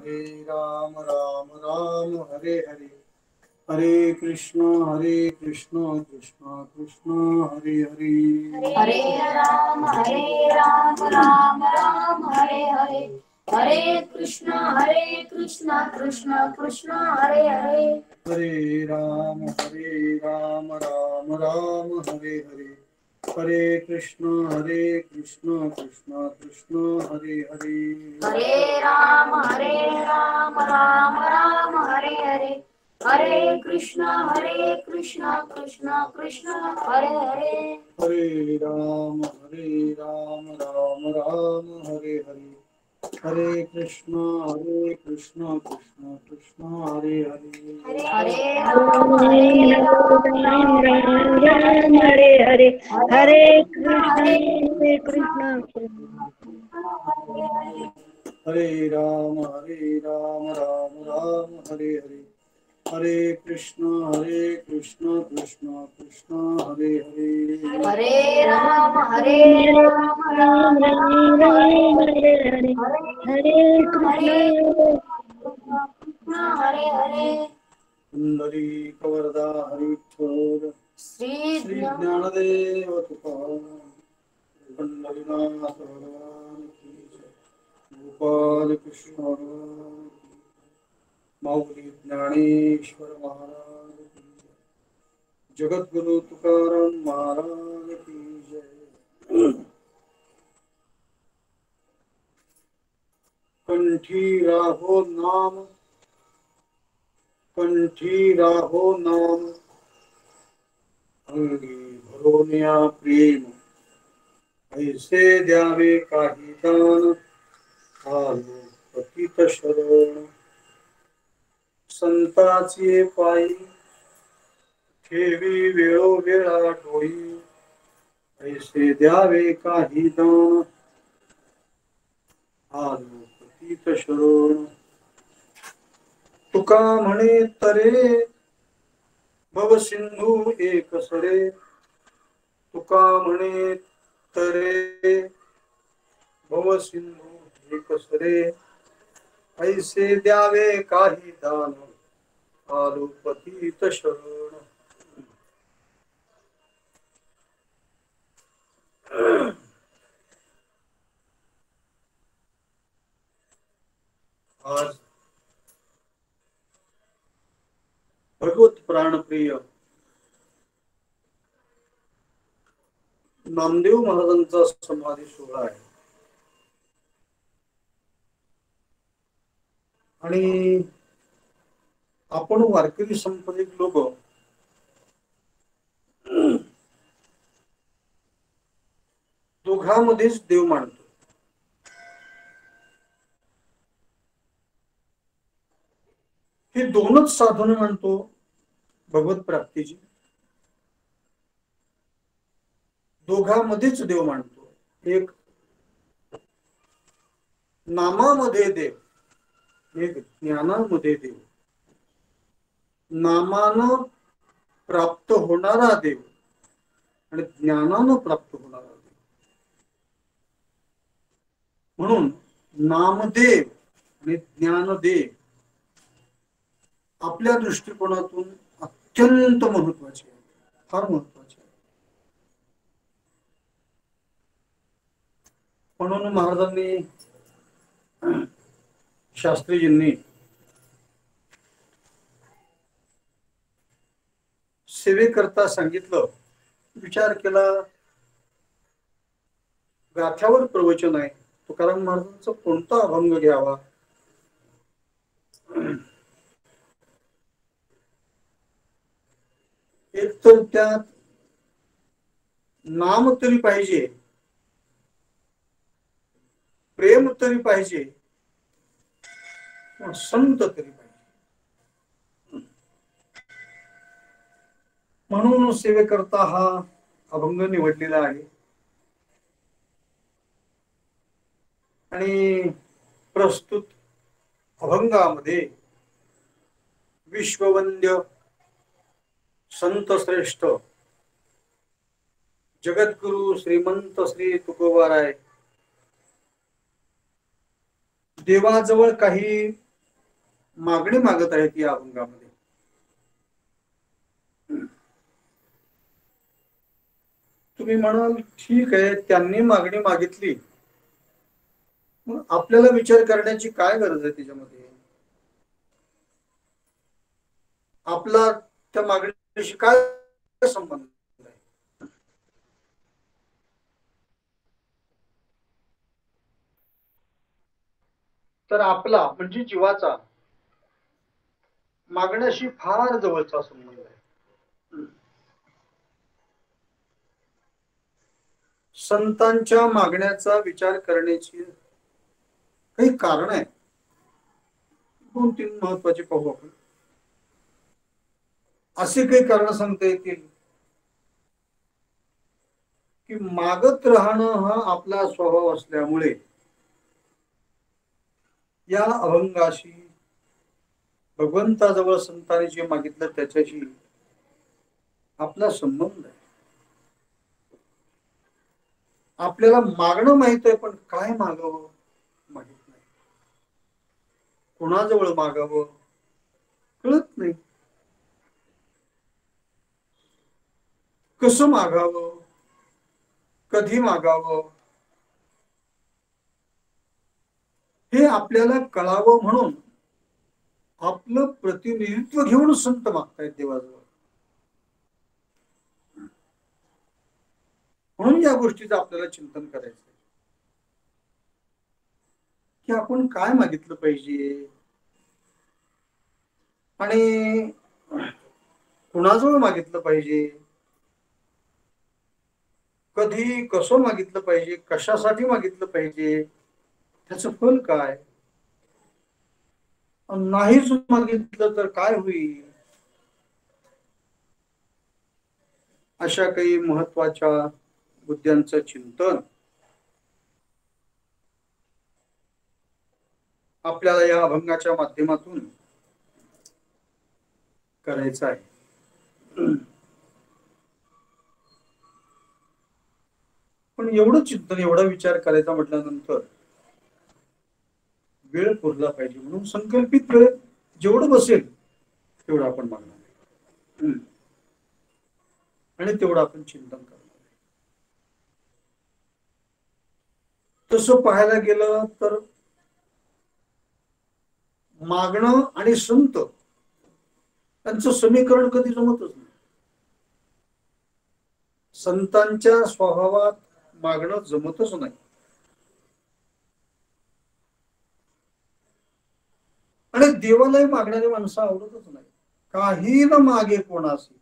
राम राम राम हरे हरे, हरे कृष्ण कृष्ण कृष्ण हरे हरे, हरे राम राम राम हरे हरे, हरे कृष्ण कृष्ण कृष्ण हरे हरे, हरे राम राम राम हरे हरे, हरे कृष्ण कृष्ण कृष्ण हरे हरे, हरे राम राम राम हरे हरे, हरे कृष्ण कृष्ण कृष्ण हरे हरे, हरे राम राम राम हरे हरे, हरे कृष्ण कृष्ण कृष्ण हरे हरे, हरे राम राम राम राम हरे हरे, हरे कृष्ण कृष्ण हरे राम राम राम हरे हरे, हरे कृष्ण कृष्ण कृष्ण हरे हरे, हरे राम राम राम हरे हरे, हरे कृष्ण हरे हरे, कुंडली कवरदा हरिठोर श्री श्री ज्ञानदेव तुकाराम, पंढरीनाथ भगवान की जय, गोपाल कृष्ण भगवान की जय, माऊली ज्ञानेश्वर महाराज की जय, जगद्गुरु तुकाराम महाराज की जय। कंठी राहो नाम, कंठी राहो नाम, अंगी भरोनिया प्रेम, ऐसे द्यावे काही दान, आलो पतित शरण, संताची पायी ठेवी वेळोवेळा डोई, ऐसे द्यावे काही दान, आलो पतित शरण, तुका म्हणे तरे भव सिंधू एक सरे, तुका म्हणे तरे भव सिंधू एक सरे, ऐसे द्यावे काही दान, आलो पतित शरण। आज भगवत प्राणप्रिय नामदेव महाराजांचा समाधी सोहळा आहे आणि आपण वारकरी संप्रदायिक लोक दोघांमध्येच देव मानतो. हे दोनच साधन मानतो भगवत प्राप्तीची, दोघांमध्येच देव मानतो. एक नामामध्ये देव, एक ज्ञानामध्ये देव. नामानं प्राप्त होणारा देव आणि ज्ञानानं प्राप्त होणारा देव. म्हणून नामदेव आणि ज्ञानदेव आपल्या दृष्टिकोनातून अत्यंत महत्वाचे आहे, फार महत्वाचे आहे. म्हणून महाराजांनी शास्त्रीजींनी सेवेकरता सांगितलं. विचार केला, गाथ्यावर प्रवचन आहे, तुकाराम महाराजांचा कोणता अभंग घ्यावा. एक तर त्यात नाम तरी पाहिजे, प्रेम तरी पाहिजे, संत तरी पाहिजे. म्हणून सेवेकरता हा अभंग निवडलेला आहे. आणि प्रस्तुत अभंगामध्ये विश्ववंद्य संत श्रेष्ठ जगद्गुरु श्रीमंत श्री तुकोबाराय देवाजवळ काही मागणी मागत आहेत या अभंगामध्ये. तुम्ही म्हणाल ठीक आहे, त्यांनी मागणी मागितली, मग आपल्याला विचार करण्याची काय गरज आहे त्याच्यामध्ये? आपला त्या मागणीशी काय संबंध आहे? तर आपला म्हणजे जीवाचा मागण्याशी फार जवळचा संबंध आहे. संतांच्या मागण्याचा विचार करण्याची काही कारण आहे. 2-3 महत्वाचे पाहू आपण. असे काही कारण सांगता येतील की मागत राहणं हा आपला स्वभाव असल्यामुळे या अभंगाशी, भगवंताजवळ संतांनी जे मागितलं त्याच्याशी आपला संबंध आहे. आपल्याला मागणं माहित आहे, पण काय मागावं माहित नाही. कोणाजवळ मागावं कळत नाही. कसं मागावं, कधी मागावं हे आपल्याला कळावं म्हणून आपलं प्रतिनिधित्व घेऊन संत मागतायत देवाजवळ. म्हणून या गोष्टीचं आपल्याला चिंतन करायचं आहे की आपण काय मागितलं पाहिजे आणि कुणाजवळ मागितलं पाहिजे, कधी कसं मागितलं पाहिजे, कशासाठी मागितलं पाहिजे, त्याचं फल काय, नाहीच मागितलं तर काय होईल, अशा काही महत्वाच्या मुद्द्यांचं चिंतन आपल्याला या अभंगाच्या माध्यमातून करायचं आहे. पण एवढं चिंतन, एवढा विचार करायचा म्हटल्यानंतर वेळ पुरला पाहिजे. म्हणून संकल्पित वेळ जेवढं बसेल तेवढं आपण मागणार आणि तेवढं आपण चिंतन करणार. तसं पाहायला गेलं तर मागणं आणि संत त्यांचं समीकरण कधी जमतच नाही. संतांच्या स्वभावात मागणं जमतच नाही. आणि देवालाही मागणारी माणसं आवडतच नाही. काही न मागे कोणासी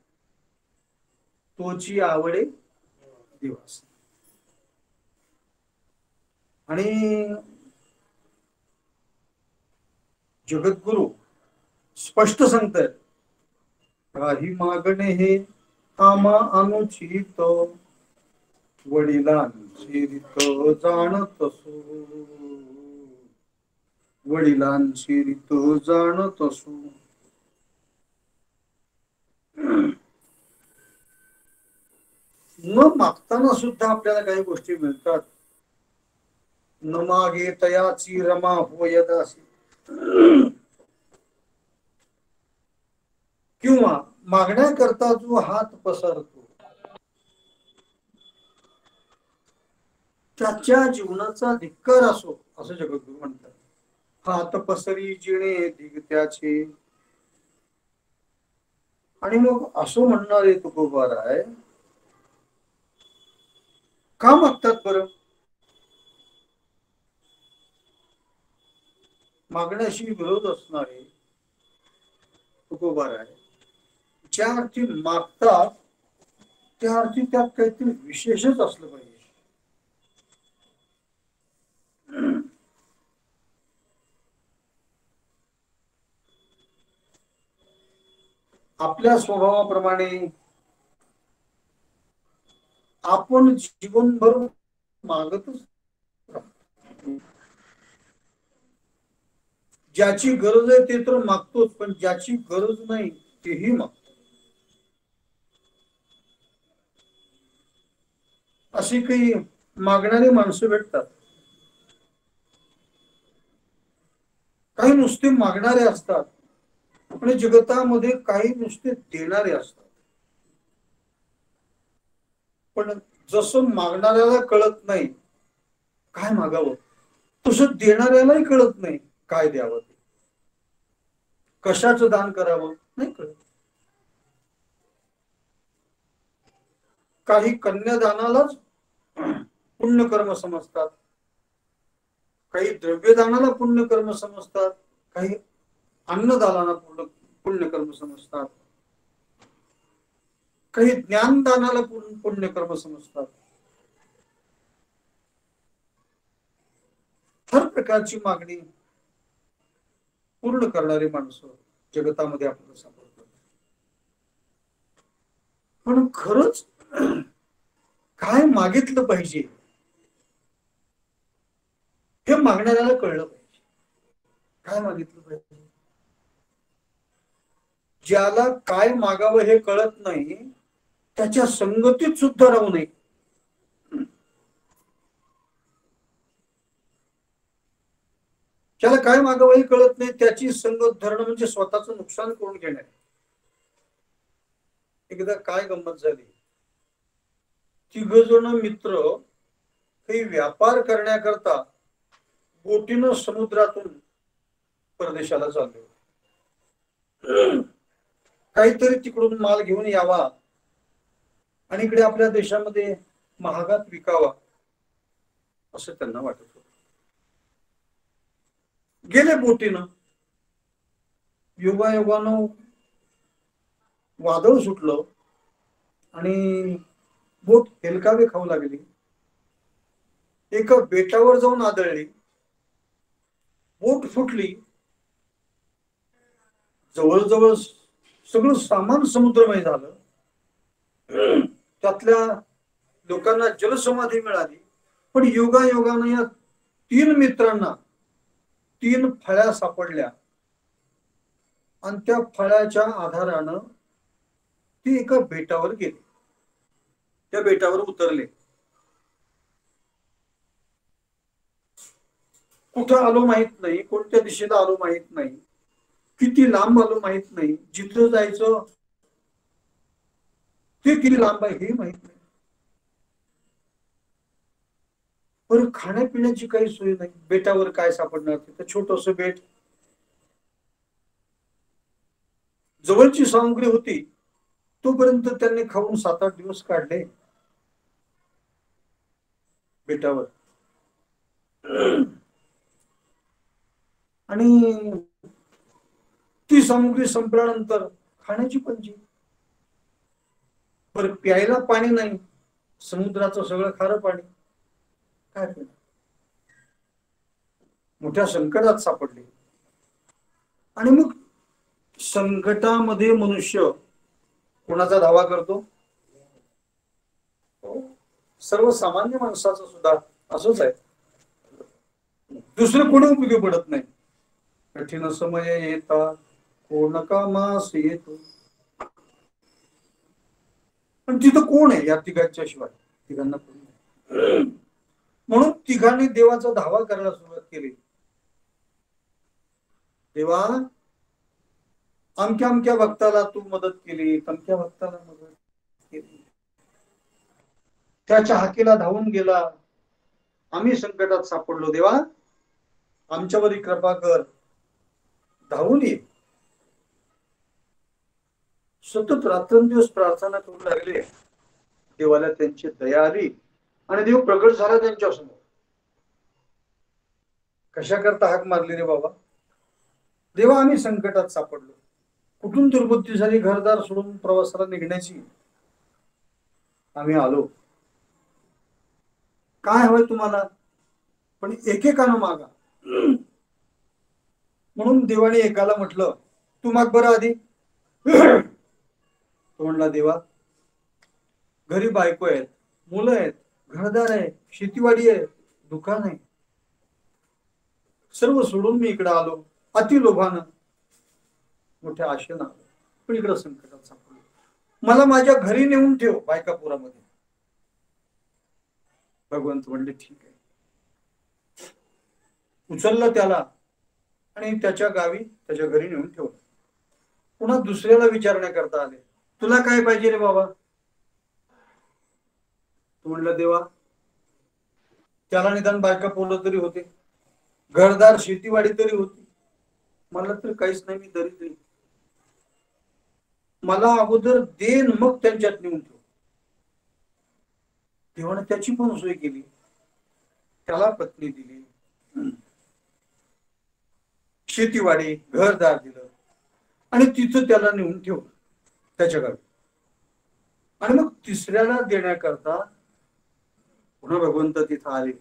तोची आवडे देवासी. आणि जगद्गुरु स्पष्ट सांगतात, काही मागणे हे आम्हा अनुचित, वडिलांची रीत जाणत असो, वडिलांची रीत जाणत असो. न मागताना सुद्धा आपल्याला काही गोष्टी मिळतात. न मागे तयाची रमा होयदासी. किंवा मागण्याकरता जो हात पसरतो त्याच्या जीवनाचा धिक्कार असो, असं जगद्गुरु म्हणतात. हात पसरी जिणे दिगत्याचे. आणि मग असं म्हणणारे तुकोबाराय का मागतात बरं? मागण्याशी विरोध असणारे तुकोबाराय ज्या अर्थी मागतात त्या अर्थी त्यात काहीतरी विशेषच असलं पाहिजे. आपल्या स्वभावाप्रमाणे आपण जीवनभर मागतच राहतो. ज्याची गरज आहे ते तर मागतोच, पण ज्याची गरज नाही तेही मागतो. अशी काही मागणारी माणसं भेटतात. काही नुसते मागणारे असतात आणि जगतामध्ये काही नुसते देणारे असतात. पण जसं मागणाऱ्याला कळत नाही काय मागावं, तसं देणाऱ्यालाही कळत नाही काय द्यावं, कशाचं दान करावं नाही कळत. काही कन्यादानालाच पुण्यकर्म समजतात, काही द्रव्यदानाला पुण्यकर्म समजतात, काही अन्नदानाला पुण्यकर्म समजतात, काही ज्ञानदानाला पुण्यकर्म समजतात. हर प्रकारची मागणी पूर्ण करणारी माणसं जगतामध्ये आपल्याला सापडतात. पण खरंच काय मागितलं पाहिजे हे मागणाऱ्याला कळलं पाहिजे. काय मागितलं पाहिजे, ज्याला काय मागावं हे कळत नाही त्याच्या संगतीत सुद्धा राहू नये. ज्याला काय मागावं हे कळत नाही त्याची संगत धरणं म्हणजे स्वतःचं नुकसान करून घेणं. एकदा काय गंमत झाली, 3 जण मित्र काही व्यापार करण्याकरता बोटीनं समुद्रातून परदेशाला चालले. काहीतरी तिकडून माल घेऊन यावा आणि इकडे आपल्या देशामध्ये महागात विकावा असं त्यांना वाटत होतं. गेले बोटीनं. योगायोगानं वादळ सुटलं आणि बोट हेलकावे खाऊ लागली. एका बेटावर जाऊन आदळली, बोट फुटली, जवळजवळ सगळं सामान समुद्रमय झालं. त्यातल्या लोकांना जलसमाधी मिळाली. पण योगायोगानं या 3 मित्रांना 3 फळ्या सापडल्या आणि त्या फळ्याच्या आधारानं ती एका बेटावर गेली. त्या बेटावर उतरले. कुठं आलो माहित नाही, कोणत्या दिशेला आलो माहित नाही, किती लांब आलो माहित नाही, जिथं जायचं ते किती लांब आहे हे माहित नाही. पण खाण्यापिण्याची काही सोय नाही. बेटावर काय सापडणार, तिथं छोटस बेट, जवळची सामग्री होती तोपर्यंत त्यांनी खाऊन 7-8 दिवस काढले बेटावर. आणि ती सामग्री संपल्यानंतर खाण्याची पंची. पर प्यायला पाणी नाही, समुद्राचं सगळं खारं पाणी, काय केलं. मोठ्या संकटात सापडले. आणि मग संकटामध्ये मनुष्य कोणाचा धावा करतो, सर्वसामान्य माणसाचा सुद्धा असंच आहे. दुसरं कोणी उपयोगी पडत नाही. कठीण समय येता कोण कामास येतो. पण तिथं कोण आहे या तिघांच्या शिवाय, तिघांना कोण नाही. म्हणून तिघांनी देवाचा धावा करायला सुरुवात केली. देवा, अमक्या अमक्या भक्ताला तू मदत केली, तमक्या भक्ताला मदत केली, त्याच्या हाकेला धावून गेला, आम्ही संकटात सापडलो. देवा, आमच्यावरही कृपा कर, धावून ये. सतत रात्रंदिवस प्रार्थना करू लागले. देवाला त्यांची दया आली आणि देव प्रगट झाला त्यांच्या समोर. कशा करता हाक मारली रे बाबा? देवा, आम्ही संकटात सापडलो. कुठून दुर्बुद्धी झाली घरदार सोडून प्रवासाला निघण्याची? आम्ही आलो. काय हवंय तुम्हाला? पण एकेकानं मागा. म्हणून देवाने एकाला म्हटलं, तू माग बरं आधी. तो म्हणला, देवा, घरी बायको आहेत, मुलं आहेत, घरदार आहे, शेतीवाडी आहे, दुकान आहे, सर्व सोडून मी इकडे आलो. अति लोभानं, मोठ्या आशेनं आलो, पण इकडे संकटात सापडलो. मला माझ्या घरी नेऊन ठेव बायकापुरामध्ये. भगवंत म्हणले, ठीक आहे. उचललं त्याला आणि त्याच्या गावी त्याच्या घरी नेऊन ठेवलं. पुन्हा दुसऱ्याला विचारण्याकरता आले, तुला काय पाहिजे रे बाबा? तो म्हणलं, देवा, त्याला निदान बायका पोरं तरी होते, घरदार शेतीवाडी तरी होती, मला तर काहीच नाही, मी दरिद्री, मला अगोदर देन मग त्यांच्यात नेऊन ठेव. देवाने त्याची पण सोय केली, त्याला पत्नी दिली, शेतीवाडी घरदार दिलं आणि तिथं त्याला नेऊन ठेवलं त्याच्या गावी. आणि मग तिसऱ्याला देण्याकरता पुन्हा भगवंत तिथं आले,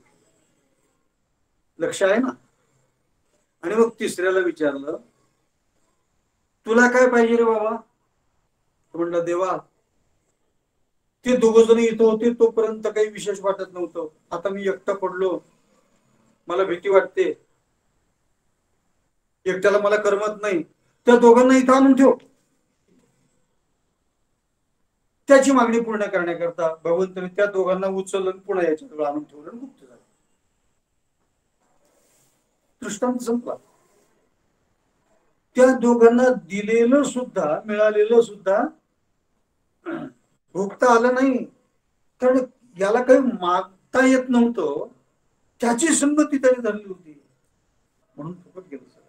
लक्ष आहे ना. आणि मग तिसऱ्याला विचारलं, तुला काय पाहिजे रे बाबा? म्हणलं, देवा, ते दोघ जण इथं होते तोपर्यंत काही विशेष वाटत नव्हतं, आता मी एकटा पडलो, मला भीती वाटते, एकट्याला मला करमत नाही, त्या दोघांना इथं आणून ठेव. त्याची मागणी पूर्ण करण्याकरता भगवंताने त्या दोघांना उचललं, पुन्हा याच्याजवळ आणून ठेवलं, मुक्त झालं. दृष्टांत संपला. त्या दोघांना दिलेलं सुद्धा, मिळालेलं सुद्धा भोगता आलं नाही, कारण याला काही मागता येत नव्हतं, त्याची संगती त्याने धरली होती, म्हणून फुकट गेलं सगळं.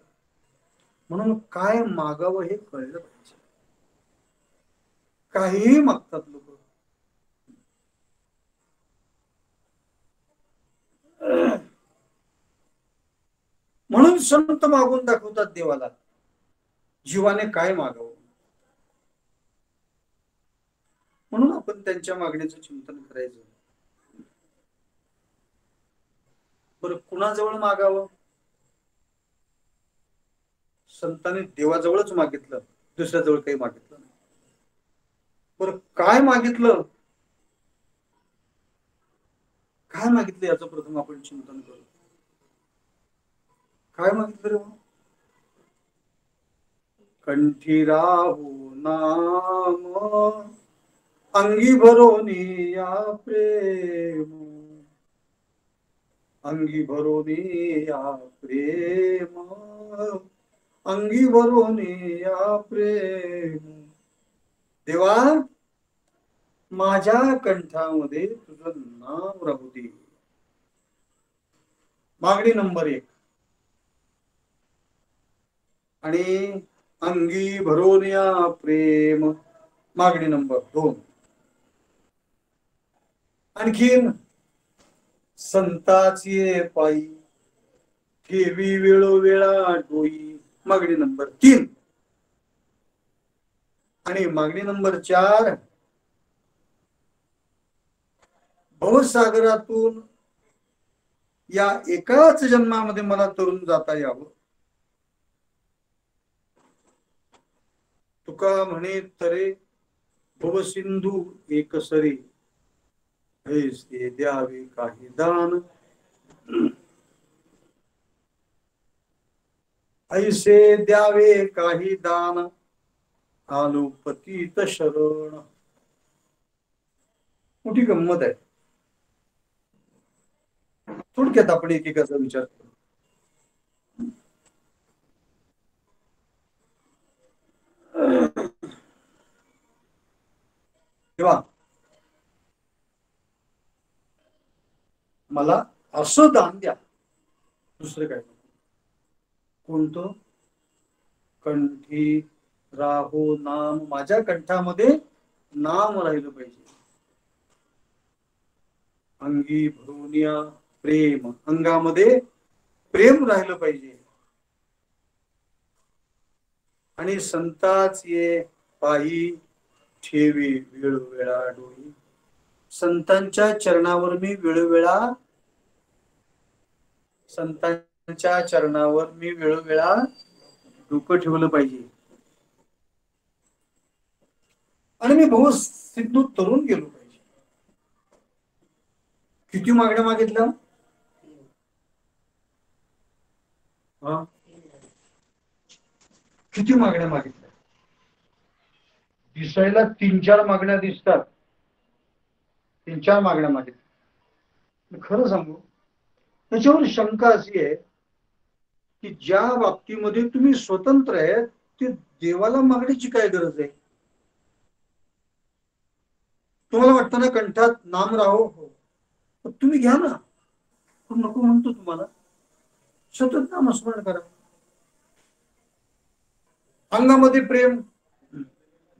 म्हणून काय मागावं हे कळलं पाहिजे. काहीही मागतात लोक. म्हणून संत मागून दाखवतात देवाला, जीवाने काय मागावं. म्हणून आपण त्यांच्या मागणीचं चिंतन करायचं. बरं, कुणाजवळ मागावं? संतांनी देवाजवळच मागितलं, दुसऱ्याजवळ काही मागितलं नाही. बरं, काय मागितलं, काय मागितलं याचं प्रथम आपण चिंतन करू. काय मागितलं रे? कंठी राहू नाम, अंगी भरोनी या प्रेम, अंगी भरोनी या प्रेम, अंगी भरोनी या प्रेम. देवा, माझ्या कंठामध्ये तुझं नाव राहू दे. मागणी नंबर 1. आणि अंगी भरून या प्रेम, मागणी नंबर 2. आणखीन संताची पायी ठेवी वेळोवेळा डोई, मागणी नंबर 3. आणि मागणी नंबर 4, भवसागरातून या एकाच जन्मामध्ये मला तरुण जाता यावं. तुका म्हणे तरे भवसिंधू एकसरी, ऐसे द्यावे काही दान, ऐसे द्यावे काही दान, आलो पतित शरण. मोठी गंमत आहे. थोडक्यात आपण एकेकाचा विचार करू. तेव्हा मला असं दान द्या, दुसरं काय. कोणतं? कंठी राहो नाम, माझ्या कंठामध्ये नाम राहिलं पाहिजे. अंगी भरोनिया प्रेम, अंगामध्ये प्रेम राहिलं पाहिजे. आणि संताच ये पायी ठेवी वेळोवेळा डोई, संतांच्या चरणावर मी वेळोवेळा, संतांच्या चरणावर मी वेळोवेळा डोकं ठेवलं पाहिजे. आणि मी भवसिंधू तरुण गेलो पाहिजे. किती मागण्या मागितल्या? किती मागण्या मागितल्या? दिसायला 3-4 मागण्या दिसतात, 3-4 मागण्या मागितल्या. खरं सांगू, त्याच्यावर शंका अशी आहे, की ज्या बाबतीमध्ये तुम्ही स्वतंत्र आहे ते देवाला मागण्याची काय गरज आहे? तुम्हाला वाटतं ना कंठात नाम राहो, हो तुम्ही घ्या ना, पण नको म्हणतो तुम्हाला सतत नामस्मरण करा. अंगामध्ये प्रेम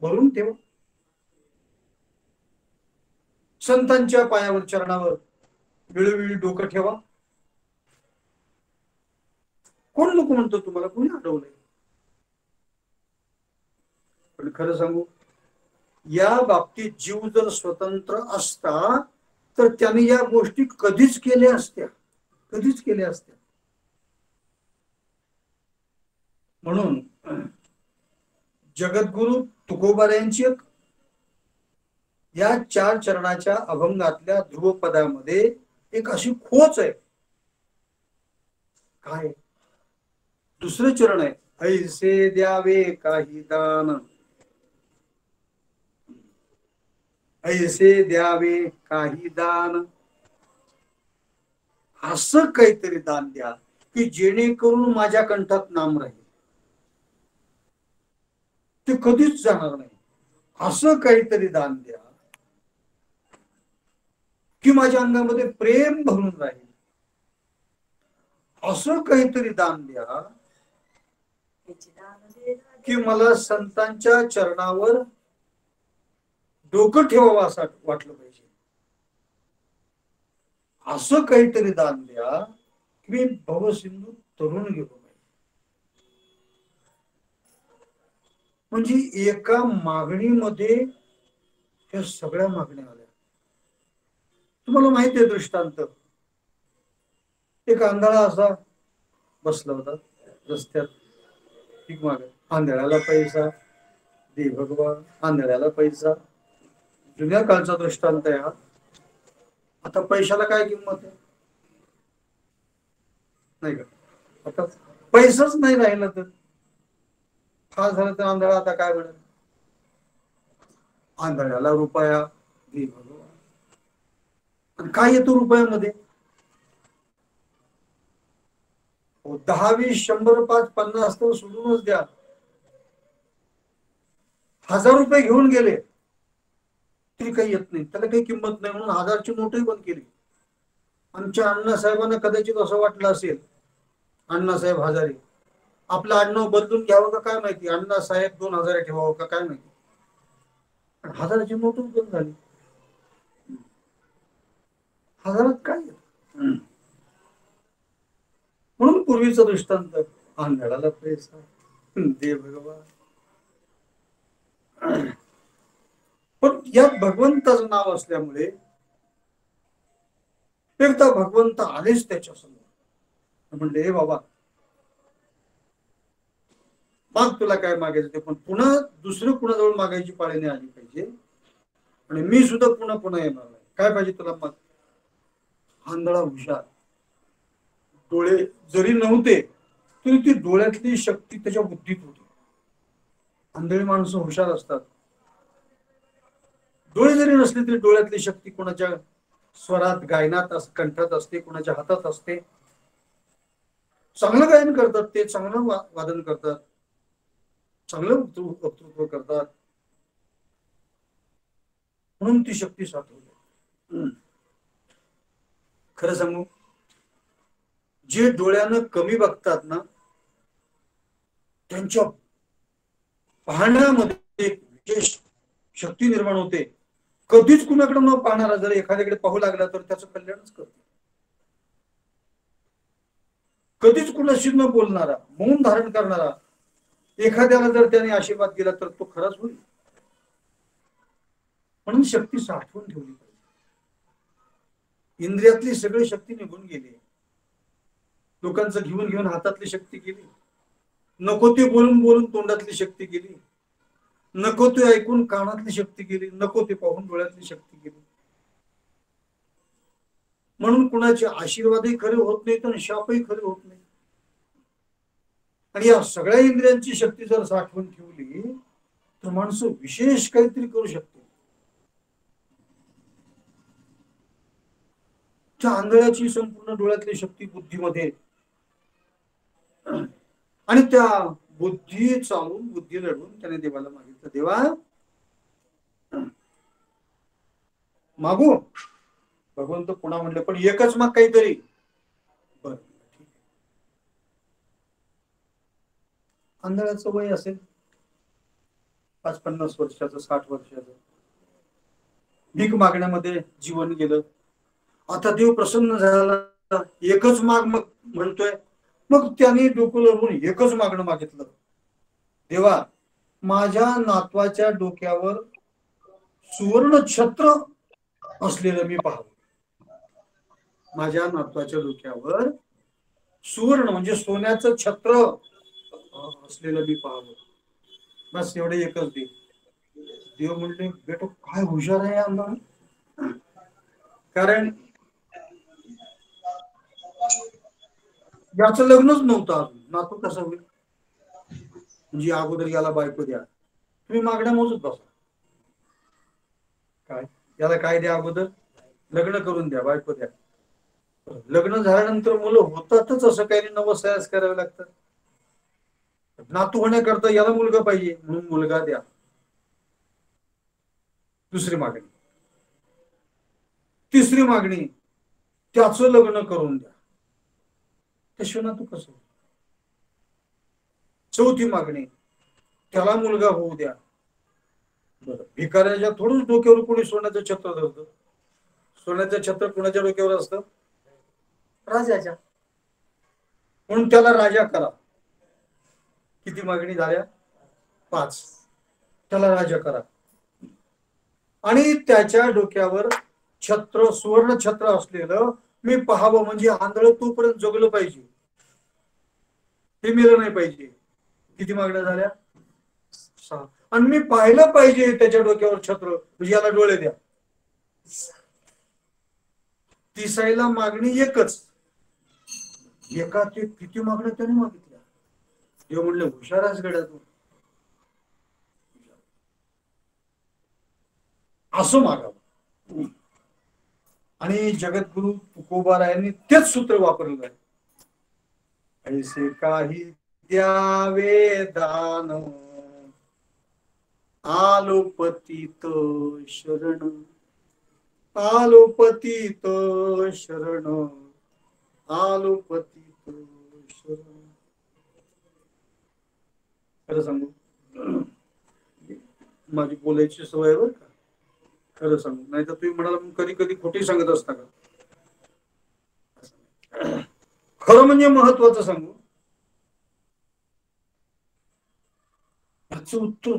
भरून ठेवा. संतांच्या पायावर चरणावर वेळोवेळी डोकं ठेवा. कोण नको म्हणतो तुम्हाला? कोणी अडवलंय? पण खरं सांगू, या बाबतीत जीव जर स्वतंत्र असता तर त्याने या गोष्टी कधीच केल्या असत्या, कधीच केल्या असत्या. म्हणून जगद्गुरु तुकोबारायांची या 4 चरणाच्या अभंगातल्या ध्रुवपदामध्ये एक अशी खोच आहे. काय? दुसरं चरण आहे, ऐसे द्यावे काही दान, ऐसे द्यावे काही दान, असं काहीतरी दान द्या की जेणेकरून माझ्या कंठात नाम राहील, ते कधीच जाणार नाही. असं काहीतरी दान द्या की माझ्या अंगामध्ये प्रेम भरून राहील. असं काहीतरी दान द्या की मला संतांच्या चरणावर डोकं ठेवावं असं वाटलं पाहिजे. असं काहीतरी दान द्या की मी भवसिंधू तरुण गेलो पाहिजे. म्हणजे एका मागणीमध्ये ह्या सगळ्या मागण्या आल्या. तुम्हाला माहिती आहे दृष्टांत, एक आंधळा असा बसला होता रस्त्यात, ठीक माग, आंधळ्याला पैसा दे भगवान, आंधळ्याला पैसा. जुन्या काळचा दृष्टांत आहे हा. आता पैशाला काय किंमत आहे? नाही का? आता पैसाच नाही राहिला तर हा झालं तर आंधळा आता काय म्हणेल? आंधळ्याला रुपया दे भगवान. काय येतो रुपयामध्ये? 10, 20, 100, 5, 50 तर सोडूनच द्या. 1000 रुपये घेऊन गेले तरी काही येत नाही, त्याला काही किंमत नाही, म्हणून 1000ची नोटही बंद केली. आमच्या अण्णासाहेबांना कदाचित असं वाटलं असेल, अण्णासाहेब हजारे, आपलं आडनाव बदलून घ्यावं का काय माहिती, अण्णासाहेब 2000 ठेवावं का काय माहिती, 1000ची नोटच बंद झाली. 1000 काय? म्हणून पूर्वीचा दृष्टांत, आंधळ्याला पैसा दे भगवान. पण यात भगवंताचं नाव असल्यामुळे एकदा भगवंत आलेच त्याच्या समोर, म्हणले हे बाबा माग, तुला काय मागायचं ते, पण पुन्हा दुसरं कुणाजवळ मागायची पाळी नाही आली पाहिजे, आणि मी सुद्धा पुन्हा पुन्हा येणार नाही. काय पाहिजे तुला? मग आंधळा हुशार, डोळे जरी नव्हते तरी ती डोळ्यातली शक्ती त्याच्या बुद्धीत होती. आंधळी माणसं हुशार असतात. डोळे जरी नसले तरी डोळ्यातली शक्ती कोणाच्या स्वरात, गायनात, कंठात असते, कोणाच्या हातात असते. चांगलं गायन करतात ते, चांगलं वादन करतात, चांगलं वक्तृत्व करतात, म्हणून ती शक्ती साठवली. खरं सांगू, जे डोळ्यानं कमी बघतात ना, त्यांच्या पाहण्यामध्ये एक विशेष शक्ती निर्माण होते. कधीच कुणाकडे न पाहणारा जर एखाद्याकडे पाहू लागला तर त्याचं कल्याणच करतो. कधीच कुणाशी न बोलणारा, मौन धारण करणारा एखाद्याला जर त्याने आशीर्वाद दिला तर तो खराच होईल. म्हणून शक्ती साठवून ठेवली पाहिजे. इंद्रियातली सगळी शक्ती निघून गेली, लोकांचं घेऊन घेऊन हातातली शक्ती गेली, नको ते बोलून बोलून तोंडातली शक्ती गेली, नको ते ऐकून कानातली शक्ती गेली, नको ते पाहून डोळ्यातली शक्ती गेली. म्हणून कुणाचे आशीर्वादही खरे होत नाहीत आणि शापही खरे होत नाही. आणि या सगळ्या इंद्रियांची शक्ती जर साठवून ठेवली तर माणसं विशेष काहीतरी करू शकते. त्या आंधळ्याची संपूर्ण डोळ्यातली शक्ती बुद्धीमध्ये, आणि त्या बुद्धी चालून बुद्धी लढवून त्याने देवाला मागितलं, देवा मागू. भगवंत पुन्हा म्हणले, पण एकच माग काहीतरी. बर, ठीक आहे. आंधळाचं वय असेल 50 वर्षाचं, 60 वर्षाचं, भीक मागण्यामध्ये जीवन गेलं. आता देव प्रसन्न झाला, एकच माग मग म्हणतोय. मग त्याने डोकं लढवून एकच मागणं मागितलं, देवा माझ्या नातवाच्या डोक्यावर सुवर्ण छत्र असलेलं मी पाहावं. माझ्या नातवाच्या डोक्यावर सुवर्ण म्हणजे सोन्याचं छत्र असलेलं मी पाहावं. बस एवढे एकच देव. देव म्हणले, बेटो काय हुशार आहे आम्हाला. कारण याचं लग्नच नव्हतं अजून, नातू कसं होईल. म्हणजे अगोदर याला बायको द्या, तुम्ही मागण्या मोजत बसा. काय याला काय द्या, अगोदर लग्न करून द्या, बायको द्या. लग्न झाल्यानंतर मुलं होतातच असं काही नवसयास करावे लागतात. नातू होण्याकरता याला मुलगा पाहिजे म्हणून मुलगा द्या. दुसरी मागणी. तिसरी मागणी, त्याचं लग्न करून द्या. त्याशिवाय नातू कसं. चौथी मागणी, त्याला मुलगा होऊ द्या. बरं, भिकाऱ्याच्या थोडंच डोक्यावर कोणी सोन्याचं छत्र धरतं. सोन्याचं छत्र कोणाच्या डोक्यावर असतं, राजाच्या. म्हणून त्याला राजा करा. किती मागणी झाल्या, 5. त्याला राजा करा आणि त्याच्या डोक्यावर छत्र, सुवर्ण छत्र असलेलं मी पाहावं. म्हणजे आंधळ तोपर्यंत जगलं पाहिजे, हे मेलं नाही पाहिजे. किती मागण्या झाल्या, 6. आणि मी पाहिलं पाहिजे त्याच्या डोक्यावर छत्र, म्हणजे याला डोळे द्या. तिसाईला मागणी एकच. एका ते किती मागण्या त्याने मागितल्या. देव म्हणले, हुशाराच गड्या तू, असं मागावं. आणि जगद्गुरु तुकोबारायांनी तेच सूत्र वापरलं आहे. ऐसे काही द्यावे दान, आलो पतित शरण, आलो पतित शरण, आलो पतित शरण. खरं सांगू, माझी बोलायची सवय बर का. खरं सांगू, नाही तर तुम्ही म्हणाला कधी कधी खोटी सांगत असता का. खरं म्हणजे महत्वाचं सांगू, याचं उत्तर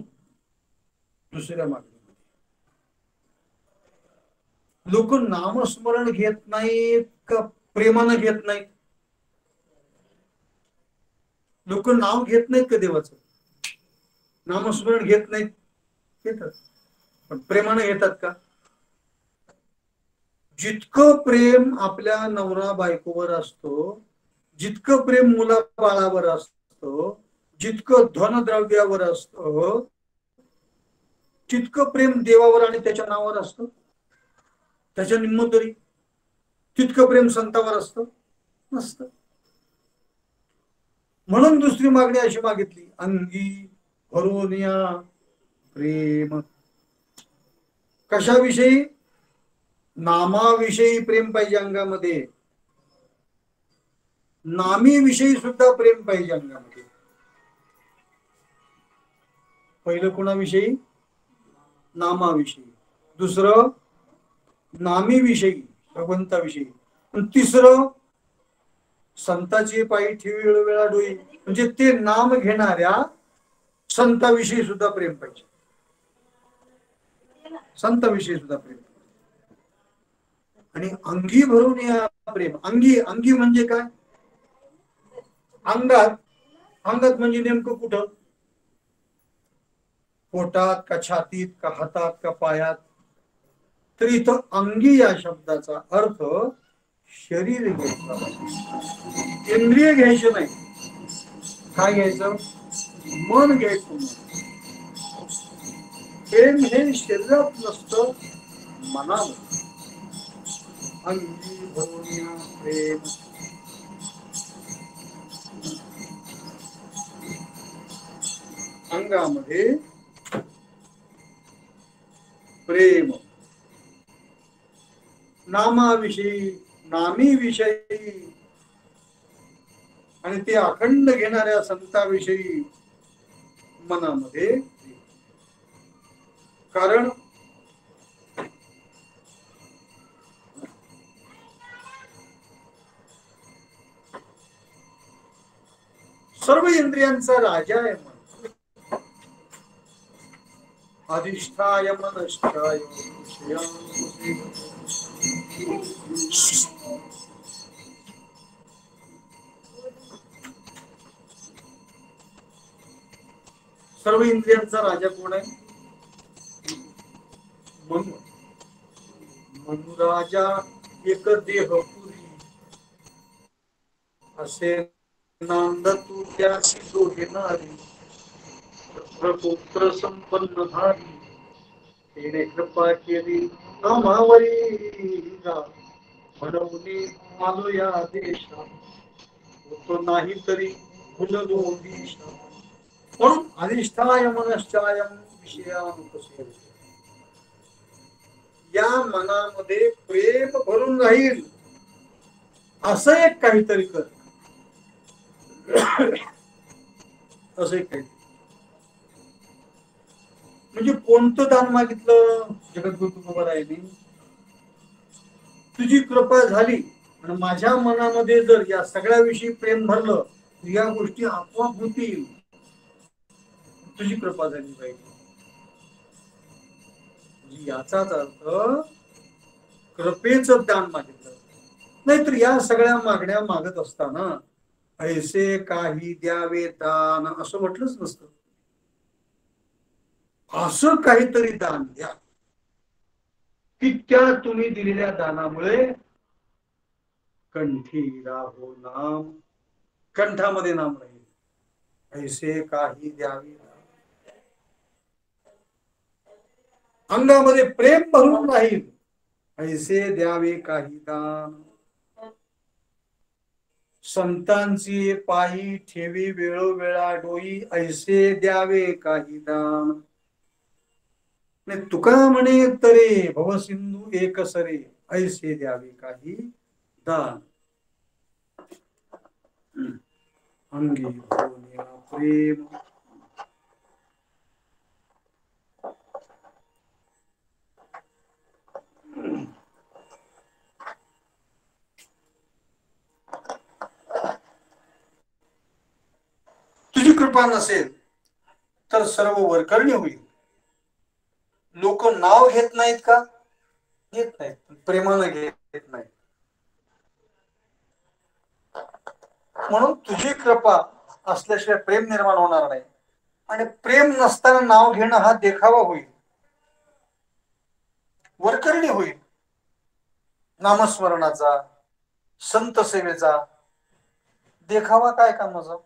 दुसऱ्या मागणीमध्ये. लोक नामस्मरण घेत नाहीत का प्रेमानं घेत नाहीत. लोक नाव घेत नाहीत का देवाचं, नामस्मरण घेत नाहीत, घेतात, पण प्रेमानं घेतात का. जितकं प्रेम आपल्या नवरा बायकोवर असतो, जितकं प्रेम मुला बाळावर असतो, जितकं धनद्रव्यावर असतं, तितकं प्रेम देवावर आणि त्याच्या नावावर असतं. त्याच्या निम्म तरी तितकं प्रेम संतावर असतं नसतं. म्हणून दुसरी मागणी अशी मागितली, अंगी भरून या प्रेम. कशाविषयी, नामाविषयी प्रेम पाहिजे अंगामध्ये. नामीविषयी सुद्धा प्रेम पाहिजे अंगामध्ये. पहिलं कोणाविषयी, नामाविषयी. दुसरं नामीविषयी, भगवंताविषयी. तिसरं संताची पायी ठेवी वेळा डोई, म्हणजे ते नाम घेणाऱ्या संताविषयी सुद्धा प्रेम पाहिजे. संताविषयी सुद्धा प्रेम. आणि अंगी भरून या प्रेम. अंगी, अंगी म्हणजे काय, अंगात. अंगात म्हणजे नेमकं कुठं, पोटात का छातीत का हातात का पायात. तर इथं अंगी या शब्दाचा अर्थ शरीर घ्यायचं, इंद्रिय घ्यायचे नाही. काय घ्यायचं, मन घ्यायचं. प्रेम हे शरीरात नसतं, मनावर. अंगी भरून या प्रेम. अंगामध्ये प्रेम, नामाविषयी, नामी विषयी आणि ते अखंड घेणाऱ्या संताविषयी मनामध्ये. कारण सर्व इंद्रियांचा राजा आहे मन. अधिष्ठाय मनश्चाय सर्व इंद्रियांचा राजा कोण आहे? मनु. मनुराजा एक देहपुरी, असे नांद तू त्याशी दोघेनारी, पुत्र संपन्न धारी, तिने कृपा केली आम्हावरी, म्हणून आलो या देशा, तो नाही तरी भुललो दिशा. म्हणून अधिष्ठाय मनश्चाय विषयानुपसेव्य, या मनामध्ये प्रेम भरून राहील असं एक काहीतरी कर. असं एक काही म्हणजे कोणतं दान मागितलं जगद्गुरु तुकोबारायांनी? तुझी कृपा झाली आणि माझ्या मनामध्ये जर या सगळ्याविषयी प्रेम भरलं, या गोष्टी आपोआप होतील. तुझी कृपा झाली पाहिजे. याचाच अर्थ कृपेचं दान मागितलं. नाहीतर या सगळ्या मागण्या मागत असताना ऐसे काही द्यावे दान असं म्हटलंच नसतं. असं काहीतरी दान द्या की त्या तुम्ही दिलेल्या दानामुळे कंठी राहो नाम, कंठामध्ये नाम राहील. ऐसे काही द्यावे, अंगामध्ये प्रेम भरून राहील. ऐसे द्यावे काही दान, संतांची पायी ठेवी वेळोवेळा डोई. ऐसे द्यावे काही दान. तुका म्हणे तरे भवसिंधू एक सरे, ऐसे द्यावे काही दान. अंगी प्रेम, तुझी कृपा नसेल तर सर्व वरकरणी होईल. लोक नाव घेत नाहीत का? घेत नाहीत, प्रेमानं घेत नाहीत. म्हणून तुझी कृपा असल्याशिवाय प्रेम निर्माण होणार नाही. आणि प्रेम नसताना नाव घेणं हा देखावा होईल, वरकरणी होईल. नामस्मरणाचा, संत सेवेचा देखावा काय कामाचा?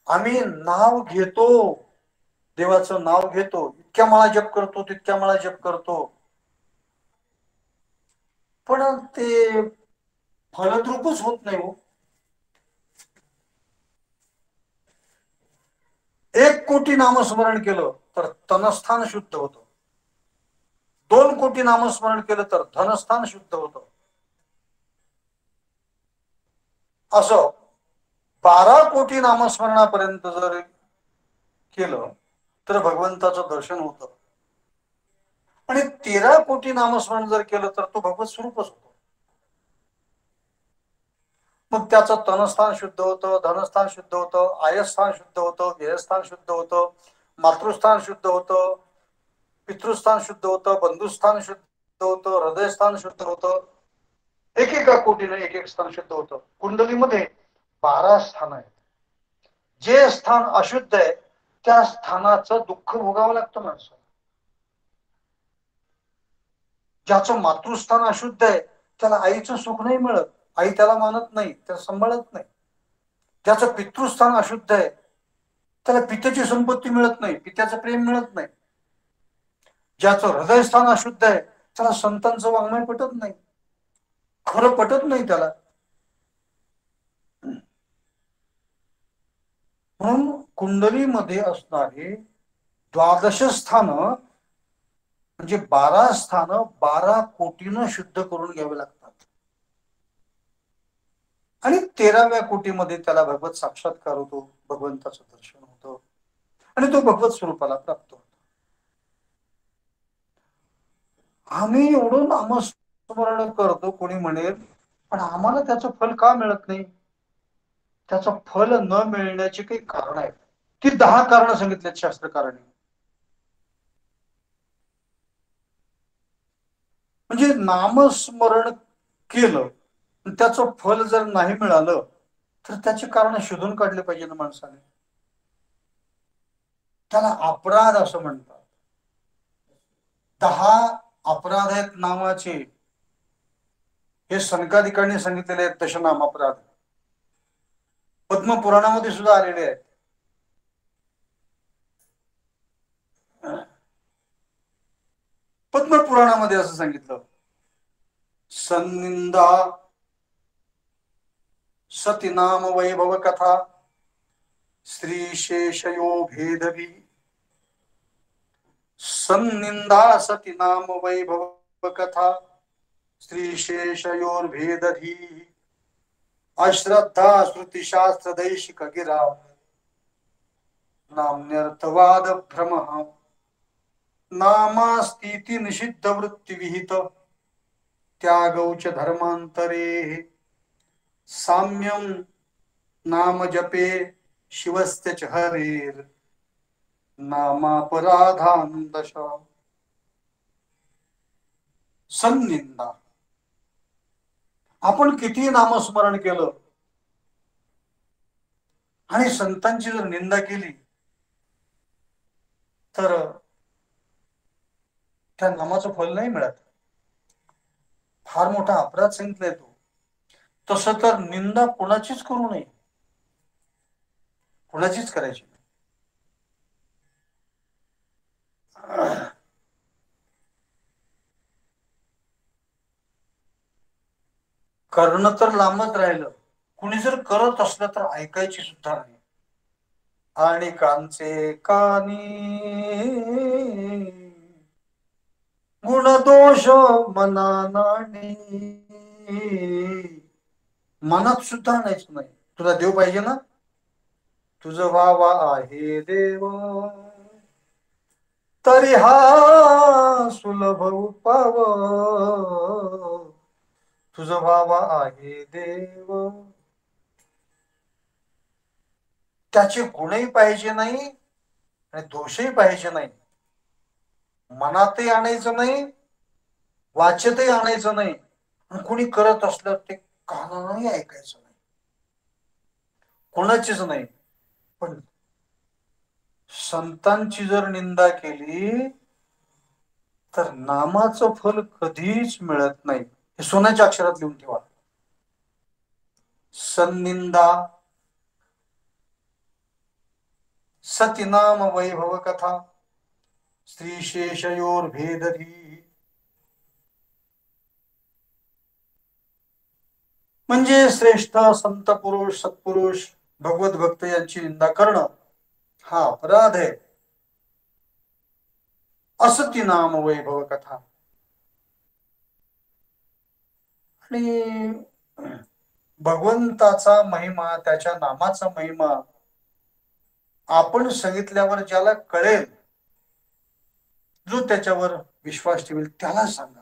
आम्ही नाव घेतो, देवाचं नाव घेतो, इतक्या माळा जप करतो, तितक्या माळा जप करतो, पण ते फलद्रूपच होत नाही हो. 1 कोटी नामस्मरण केलं तर तनस्थान शुद्ध होतं. 2 कोटी नामस्मरण केलं तर धनस्थान शुद्ध होतं. असं 12 कोटी नामस्मरणापर्यंत जर केलं तर भगवंताचं दर्शन होतं. आणि 13 कोटी नामस्मरण जर केलं तर तो भगवत स्वरूपच होतो. मग त्याचं तनस्थान शुद्ध होतं, धनस्थान शुद्ध होतं, आयस्थान शुद्ध होतं, व्ययस्थान शुद्ध होतं, मातृस्थान शुद्ध होतं, पितृस्थान शुद्ध होतं, बंधुस्थान शुद्ध होतं, हृदयस्थान शुद्ध होतं. एकेका कोटीने एक एक स्थान शुद्ध होतं. कुंडलीमध्ये 12 स्थान आहेत. जे स्थान अशुद्ध आहे त्या स्थानाचं दुःख भोगावं लागतं माणसाला. ज्याचं मातृस्थान अशुद्ध आहे त्याला आईचं सुख नाही मिळत, आई त्याला मानत नाही, त्याला सांभाळत नाही. ज्याचं पितृस्थान अशुद्ध आहे त्याला पित्याची संपत्ती मिळत नाही, पित्याचं प्रेम मिळत नाही. ज्याचं हृदयस्थान अशुद्ध आहे त्याला संतांचं वाङ्मय पटत नाही, खरं पटत नाही त्याला. म्हणून कुंडलीमध्ये असणारे 12 स्थान म्हणजे 12 स्थान 12 कोटीनं शुद्ध करून घ्यावे लागतात. आणि 13व्या कोटीमध्ये त्याला भगवत साक्षात्कार होतो, भगवंताचं दर्शन होतं आणि तो भगवत स्वरूपाला प्राप्त होतो. आम्ही एवढं नामस्मरण करतो, कोणी म्हणेल पण आम्हाला त्याचं फल का मिळत नाही? त्याचं फल न मिळण्याचे काही कारण आहेत. ती 10 कारण सांगितलेत शास्त्रकारांनी. म्हणजे नामस्मरण केलं त्याचं फल जर नाही मिळालं तर त्याचे कारण शोधून काढले पाहिजे ना माणसाने. त्याला अपराध असं म्हणतात. 10 अपराध आहेत नामाचे. हे सनकादिकांनी सांगितलेले आहेत, दशनाम अपराध. पद्मपुराणामध्ये सुद्धा आलेले आहेत. पद्मपुराणामध्ये असं सांगितलं, सन्निंदा सतीनाम वैभव कथा श्री शेषयो भेदवी. सन्निंदा सतीनाम वैभव कथा श्री शेषयोर्भेदधी. अश्रद्धा श्रुतिशास्त्र दैशिक गिरा नाम्यर्थवाद भ्रम. नामास्तीति निषिद्ध वृत्ति विहित त्यागौच धर्मांतरे. साम्यम नाम जपे शिवस्य च हरेर नामापराधान दशा. सन्निंदा, आपण किती नामस्मरण केलं आणि संतांची जर निंदा केली तर त्या नामाचं फल नाही मिळत. फार मोठा अपराध सांगितलाय तो. तसं तर निंदा कोणाचीच करू नये, कोणाचीच करायची नाही. करणं तर लांबच राहिलं, कुणी जर करत असलं तर ऐकायची सुद्धा नाही. आणि कांचे कानी गुणदोष मना नाणी. मनात सुद्धा आणायचं नाही. तुला देव पाहिजे ना, तुझं व्हावा आहे देव तरी हा सुलभ उपाव. तुझं व्हावा आहे देव. त्याचे गुणही पाहिजे नाही आणि दोषही पाहिजे नाही. मनातही आणायचं नाही, वाचतही आणायचं नाही. कोणी करत असलं ते कानानंही ऐकायचं नाही, कोणाचीच नाही. पण संतांची जर निंदा केली तर नामाचं फल कधीच मिळत नाही. हे सोन्याच्या अक्षरात लिहून ठेवा. सन्निंदा सतीनाम वैभव कथा श्री शेषयोर्भेदधी. म्हणजे श्रेष्ठ संत पुरुष सत्पुरुष भगवत भक्त यांची निंदा करणं हा अपराध आहे. असती नाम वैभव कथा. आणि भगवंताचा महिमा, त्याच्या नामाचा महिमा आपण सांगितल्यावर ज्याला कळेल, जो त्याच्यावर विश्वास ठेवेल त्याला सांगा.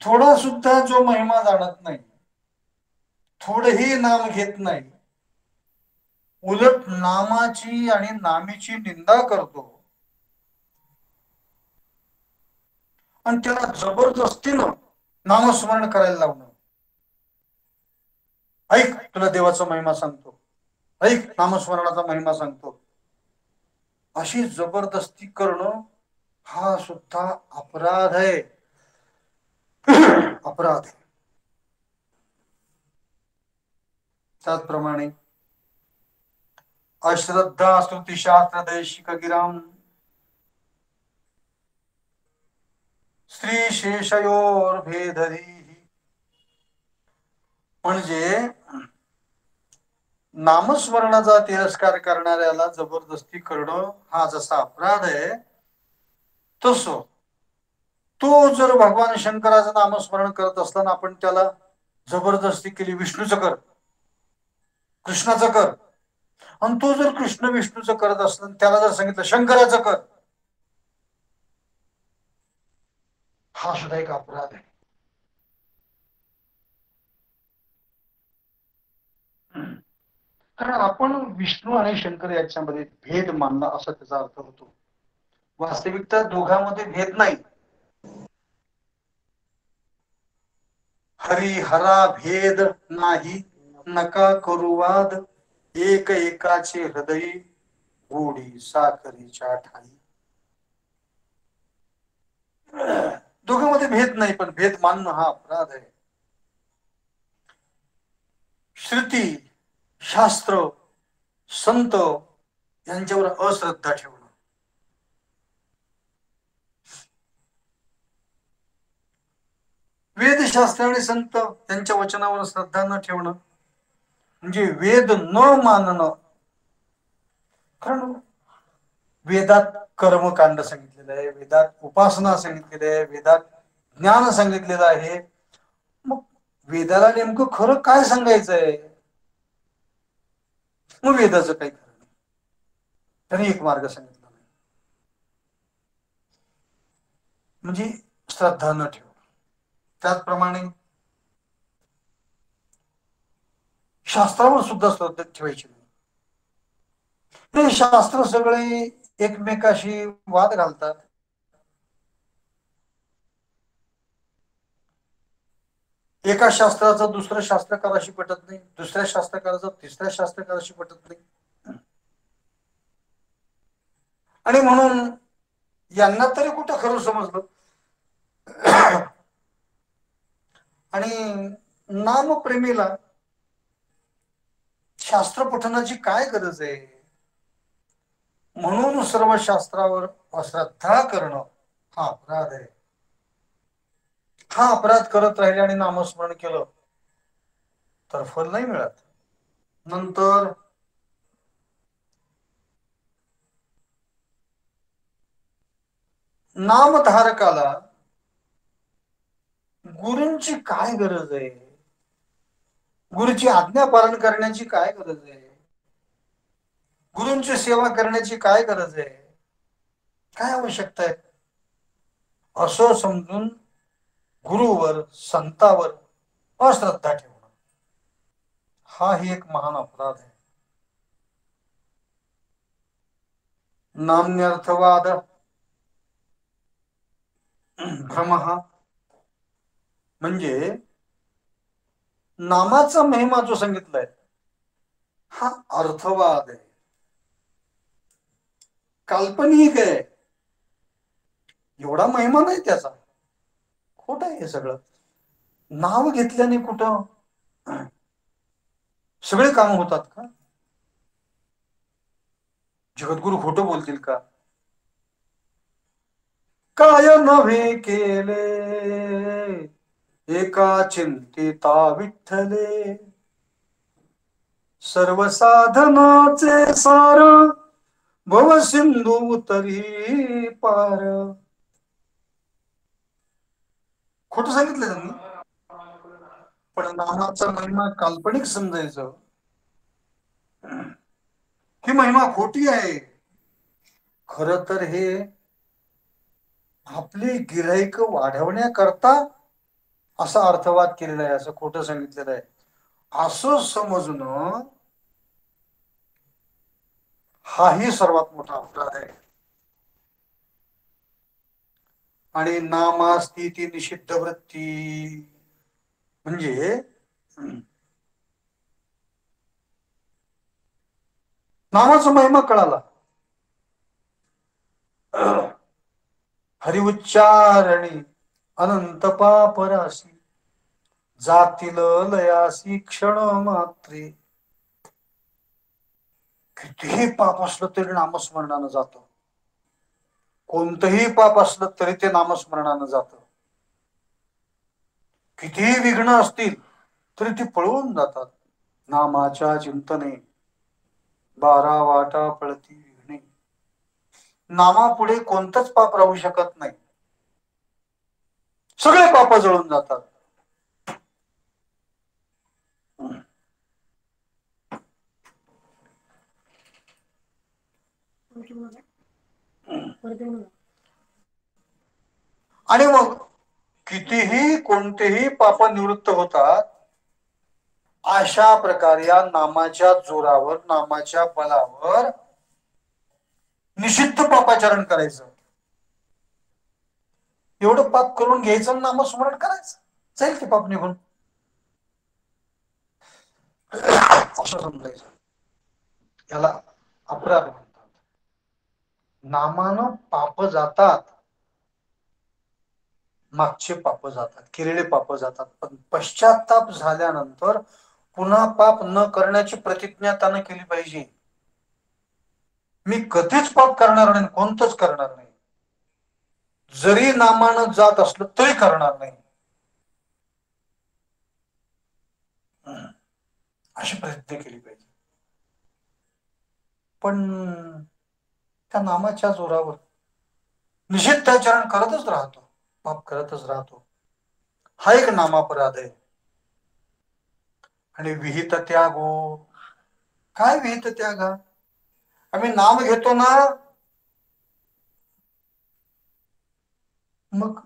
थोडा सुद्धा जो महिमा जाणत नाही, थोडंही नाम घेत नाही, उलट नामाची आणि नामीची निंदा करतो आणि त्याला जबरदस्तीनं नामस्मरण करायला लावणं. ऐक, तुला देवाचा महिमा सांगतो, ऐक नामस्मरणाचा महिमा सांगतो, अशी जबरदस्ती करणं हा सुद्धा अपराध आहे. अपराध आहे. त्याचप्रमाणे अश्रद्धा श्रुतिशास्त्र दैशिक गिराम श्री शेषयोर्भेदधी. म्हणजे नामस्मरणाचा तिरस्कार करणाऱ्याला जबरदस्ती करणं हा जसा अपराध आहे, तस तो जर भगवान शंकराचं नामस्मरण करत असताना आपण त्याला जबरदस्ती केली, विष्णूचं कर, कृष्णाचं कर, आणि तो जर कृष्ण विष्णूचं करत असला त्याला जर सांगितलं शंकराचं कर, हा सुद्धा एक अपराध आहे. कारण आपण विष्णू आणि शंकर याच्यामध्ये भेद मानला असा त्याचा अर्थ होतो. वास्तविकता दोघांमध्ये भेद नाही. हरिहरा भेद नाही, नका करू वाद, एक एकाचे हृदयी, गोडी साखरीच्या ठाई. दोघांमध्ये भेद नाही, पण भेद मानणं हा अपराध आहे. श्रुती, शास्त्र, संत यांच्यावर अश्रद्धा ठेवणं, वेदशास्त्र आणि संत यांच्या वचनावर श्रद्धा न ठेवणं म्हणजे वेद न मानणं. कारण वेदात कर्मकांड सांगितलेलं आहे, वेदात उपासना सांगितलेली आहे, वेदात ज्ञान सांगितलेलं आहे. मग वेदाला नेमकं खरं काय सांगायचंय? मग वेदाचं काही खरं नाही, त्यांनी एक मार्ग सांगितला नाही, म्हणजे श्रद्धा न ठेवणं. त्याचप्रमाणे शास्त्रावर सुद्धा श्रद्धा ठेवायची नाही. हे शास्त्र सगळे एकमेकाशी वाद घालतात. एका शास्त्राचं दुसऱ्या शास्त्रकाराशी पटत नाही, दुसऱ्या शास्त्रकाराचं तिसऱ्या शास्त्रकाराशी पटत नाही, आणि म्हणून यांना तरी कुठं खरं समजलं. आणि नामप्रेमीला शास्त्र पठनाची काय गरज आहे? म्हणून सर्व शास्त्रावर अश्रद्धा करणं हा अपराध आहे. हा अपराध करत राहिले आणि नामस्मरण केलं तर फल नाही मिळत. नंतर नामधारकाला गुरूंची काय गरज आहे? गुरुची आज्ञा पालन करण्याची काय गरज आहे? गुरूंची सेवा करण्याची काय गरज आहे? काय आवश्यकता आहे? असं समजून गुरुवर, संतावर अश्रद्धा ठेवणं हा ही एक महान अपराध आहे. नाम्यर्थवाद भ्रम म्हणजे नामाचा महिमा जो सांगितलाय हा अर्थवाद आहे, काल्पनिक आहे. एवढा महिमा नाही त्याचा, खोट आहे हे सगळं. नाव घेतल्याने कुठं सगळे काम होतात का? जगद्गुरु खोटं बोलतील का? काय नव्हे केले एका चिंतिता विठ्ठले, सर्व साधनाचे सार भव सिंधू उतरी पार. खोटं सांगितलं त्यांनी, पण नामाचा महिमा काल्पनिक समजायचं. ही महिमा खोटी आहे. खर तर हे आपले गिऱ्हाईक वाढवण्याकरता असा अर्थवाद केलेला आहे, असं खोटं सांगितलेलं आहे असं समजणं हाही सर्वात मोठा अपराध आहे. आणि नामास्थिती निषिद्ध वृत्ती म्हणजे नामाचा महिमा कळाला, हरि उच्चारणी अनंत पाप राशी, जातील लयासी क्षण मात्रे. कितीही पाप असलं तरी नामस्मरणानं जातं, कोणतंही पाप असलं तरी ते नामस्मरणानं जातं. कितीही विघ्न असतील तरी ती पळवून जातात. नामाच्या चिंतने 12 वाटा पळती विघ्ने. नामापुढे कोणतंच पाप राहू शकत नाही, सगळे पाप जळून जातात. आणि मग कितीही कोणतेही पाप निवृत्त होतात. अशा प्रकारे या नामाच्या जोरावर, नामाच्या बलावर निषिद्ध पापाचरण करायचं. एवढं पाप करून घ्यायचं, नामस्मरण करायचं, जाईल ते पाप निघून. असं समजायचं. याला अपराध म्हणतात. नामानं पाप जातात, मागचे पाप जातात, केलेले पाप जातात. पण पश्चाताप झाल्यानंतर पुन्हा पाप न करण्याची प्रतिज्ञा त्यानं केली पाहिजे. मी कधीच पाप करणार नाही, कोणतंच करणार नाही. जरी नामानं जात असलं तरी करणार नाही, अशी प्रतिज्ञा केली पाहिजे. पण त्या नामाच्या जोरावर निषिद्धाचरण करतच राहतो, पाप करतच राहतो. हा एक नामापराध आहे. आणि विहित त्यागो. काय विहित त्याग? आम्ही नाम घेतो ना, मग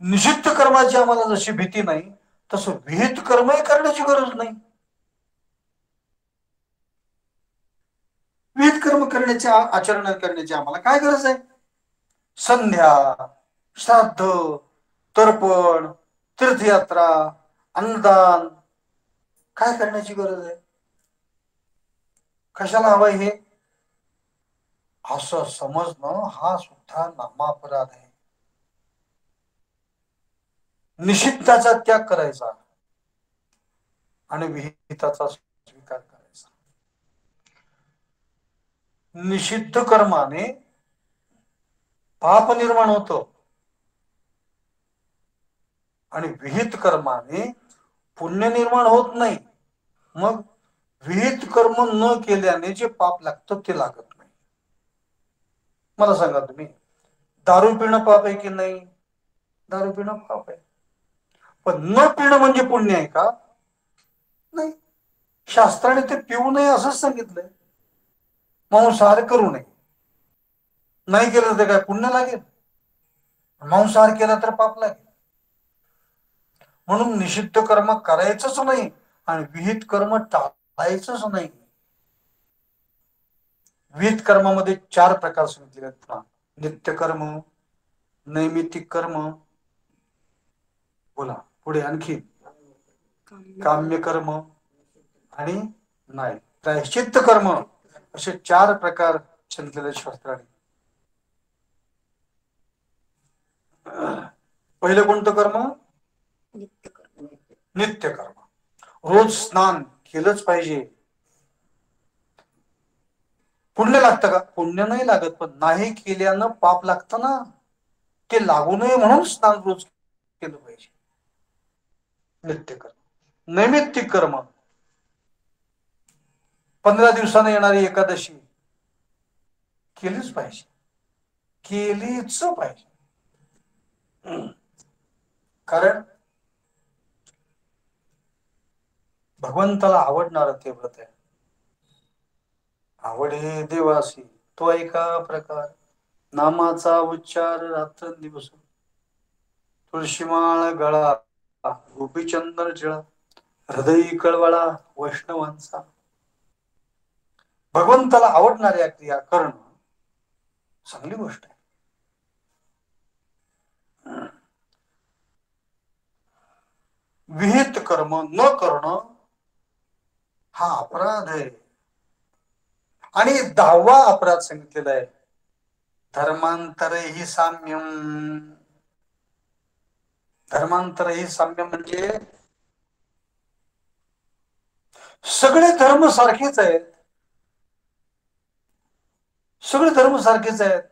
निषिद्ध कर्माची आम्हाला जशी भीती नाही, तसं विहित कर्मही करण्याची गरज नाही. विहित कर्म करण्याचे, आचरण करण्याची आम्हाला काय गरज आहे? संध्या, श्राद्ध, तर्पण, तीर्थयात्रा, अन्नदान काय करण्याची गरज आहे? कशाला हवंय हे? असं समजणं हा सुद्धा नामापराध आहे. निषिद्धाचा त्याग करायचा आणि विहिताचा स्वीकार करायचा. निषिद्ध कर्माने पाप निर्माण होतं आणि विहित कर्माने पुण्य निर्माण होत नाही. मग विहित कर्म न केल्याने जे पाप लागतं ते लागत नाही. मला सांगा तुम्ही, दारू पिणं पाप आहे की नाही? दारू पिणं पाप आहे. पण न पिणं म्हणजे पुण्य आहे का? नाही. शास्त्राने ते पिऊ नये असंच सांगितलंय. मांसाहार करू नये. नाही केलं तर काय पुण्य लागेल? मांसाहार केला तर पाप लागेल. म्हणून निषिद्ध कर्म करायचंच नाही आणि विहित कर्म टाळायचंच नाही. विहित कर्मामध्ये 4 प्रकार सांगितले आहेत. नित्यकर्म, नैमित्तिक कर्म, बोला पुढे आणखी काम्य कर्म आणि नाही प्रायश्चित्त कर्म, असे 4 प्रकार सांगितलेले शास्त्राने. पहिलं कोणतं कर्म? नित्य कर्म. रोज स्नान केलंच पाहिजे. पुण्य लागतं का? पुण्य नाही लागत, पण नाही केल्यानं पाप लागतं ना, ते लागू नये म्हणून स्नान रोज केलं पाहिजे. नित्य कर्म. नैमित्तिक कर्म, 15 दिवसाने येणारी एकादशी केलीच पाहिजे, केलीच पाहिजे. कारण भगवंताला आवडणार ते व्रत आहे. आवडे देवासी तो एका प्रकार, नामाचा उच्चार रात्रंदिवस. तुळशीमाळ गळा, गोपीचंदन टिळा, हृदयी कळवळा वैष्णवांचा. भगवंताला आवडणाऱ्या क्रिया करणं चांगली गोष्ट आहे. विहित कर्म न करणं हा अपराध आहे. आणि 10वा अपराध सांगितलेला आहे, धर्मांतर ही साम्यम. धर्मांतर ही साम्यम म्हणजे सगळे धर्म सारखेच आहेत. सगळे धर्म सारखेच आहेत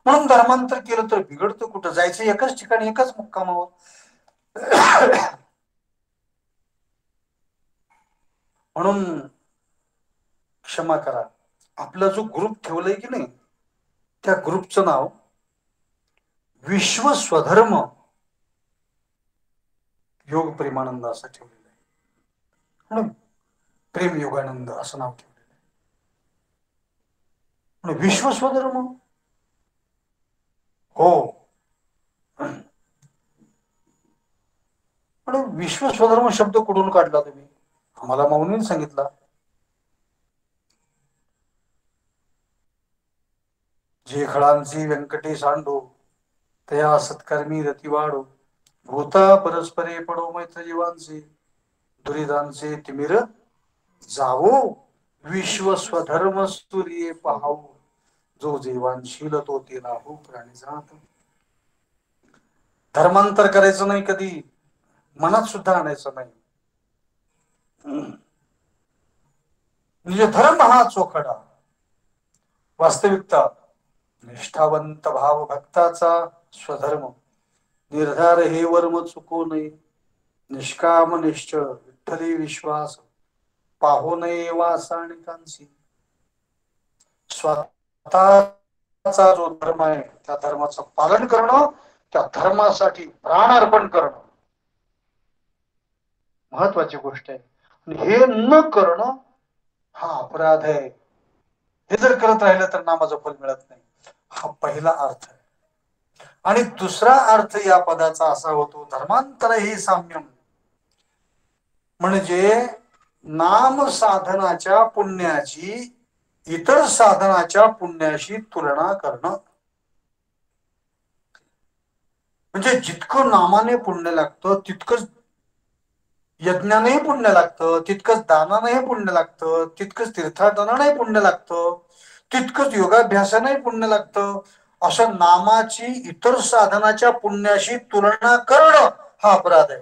म्हणून धर्मांतर केलं तर बिघडतं कुठं? जायचं एकाच ठिकाणी, एकाच मुक्कामावर. म्हणून क्षमा करा, आपला जो ग्रुप ठेवलाय की नाही, त्या ग्रुपचं नाव विश्व स्वधर्म योग प्रेमानंद असं ठेवलेलं आहे. म्हणून प्रेम योगानंद असं नाव ठेवलेलं आहे. म्हणून विश्व स्वधर्म हो. म्हणून विश्व स्वधर्म शब्द कुठून काढला तुम्ही? आम्हाला मौनीने सांगितला. जे खळांची व्यंकटी सांडो, तया सत्कर्मी रती वाढो, भूता परस्परे पडो मैत्र जीवांचे, दुरिदांचे तिमिर जावो, विश्व स्वधर्म स्तुरिये पहावो, जो जीवांशील तो ते राहू प्राणी जात. धर्मांतर करायचं नाही, कधी मनात सुद्धा आणायचं नाही. म्हणजे धर्म हा चोखडा, वास्तविकता निष्ठावंत भाव भक्ताचा स्वधर्म, निर्धार हे वर्म चुको नये, निष्काम निश्चळ विठ्ठली विश्वास, पाहो नये वासाणिकांची. स्वतःचा जो धर्म आहे त्या धर्माचं पालन करणं, त्या धर्मासाठी प्राण अर्पण करणं महत्वाची गोष्ट आहे. हे न करणं हा अपराध आहे. हे जर करत राहिलं तर नामाचं फल मिळत नाही. हा पहिला अर्थ आहे. आणि दुसरा अर्थ या पदाचा असा होतो, धर्मांतर ही साम्यम, म्हणजे नाम साधनाच्या पुण्याची इतर साधनाच्या पुण्याशी तुलना करणं. म्हणजे जितकं नामाने पुण्य लागतं तितकंच यज्ञानेही पुण्य लागतं, तितकंच दानानेही पुण्य लागतं, तितकंच तीर्थाटनाने पुण्य लागतं, तितकंच योगाभ्यासाने पुण्य लागतं. असं नामाची इतर साधनाच्या पुण्याशी तुलना करणं हा अपराध आहे.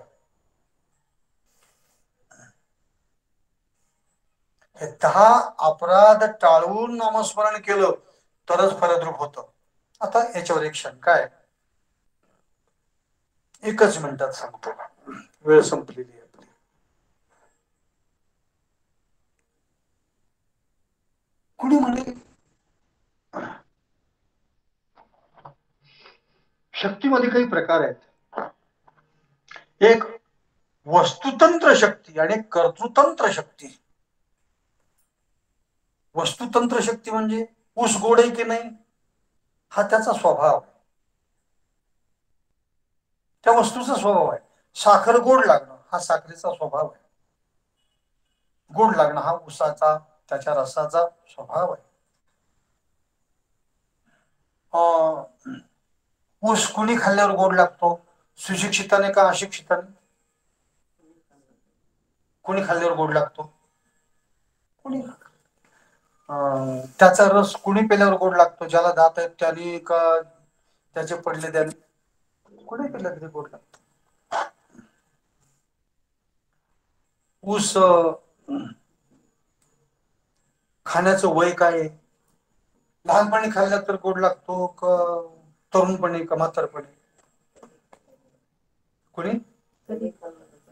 हे 10 अपराध टाळून नामस्मरण केलं तरच फलद्रूप होतं. आता याच्यावर एक शंका आहे, एकच मिनिटात सांगतो, वेळ संपलेली आहे आपली. कुणी म्हणे शक्तीमध्ये काही प्रकार आहेत. एक वस्तुतंत्र शक्ती आणि कर्तृतंत्र शक्ती. वस्तुतंत्र शक्ती म्हणजे ऊस गोड आहे की नाही हा त्याचा स्वभाव, त्या वस्तूचा स्वभाव आहे. साखर गोड लागणं हा साखरेचा स्वभाव आहे. गोड लागणं हा ऊसाचा, त्याच्या रसाचा स्वभाव आहे. ऊस कुणी खाल्ल्यावर गोड लागतो? सुशिक्षिताने का अशिक्षिताने? कोणी खाल्ल्यावर गोड लागतो? कोणी. त्याचा रस कुणी पेल्यावर गोड लागतो? ज्याला दात आहेत त्याने का त्याचे पडले त्याने? कुणी पेल्या तरी गोड लागतो. ऊस खाण्याचं वय काय आहे? लहानपणी खाल्ला तर गोड लागतो का तरुणपणी का म्हातारपणी?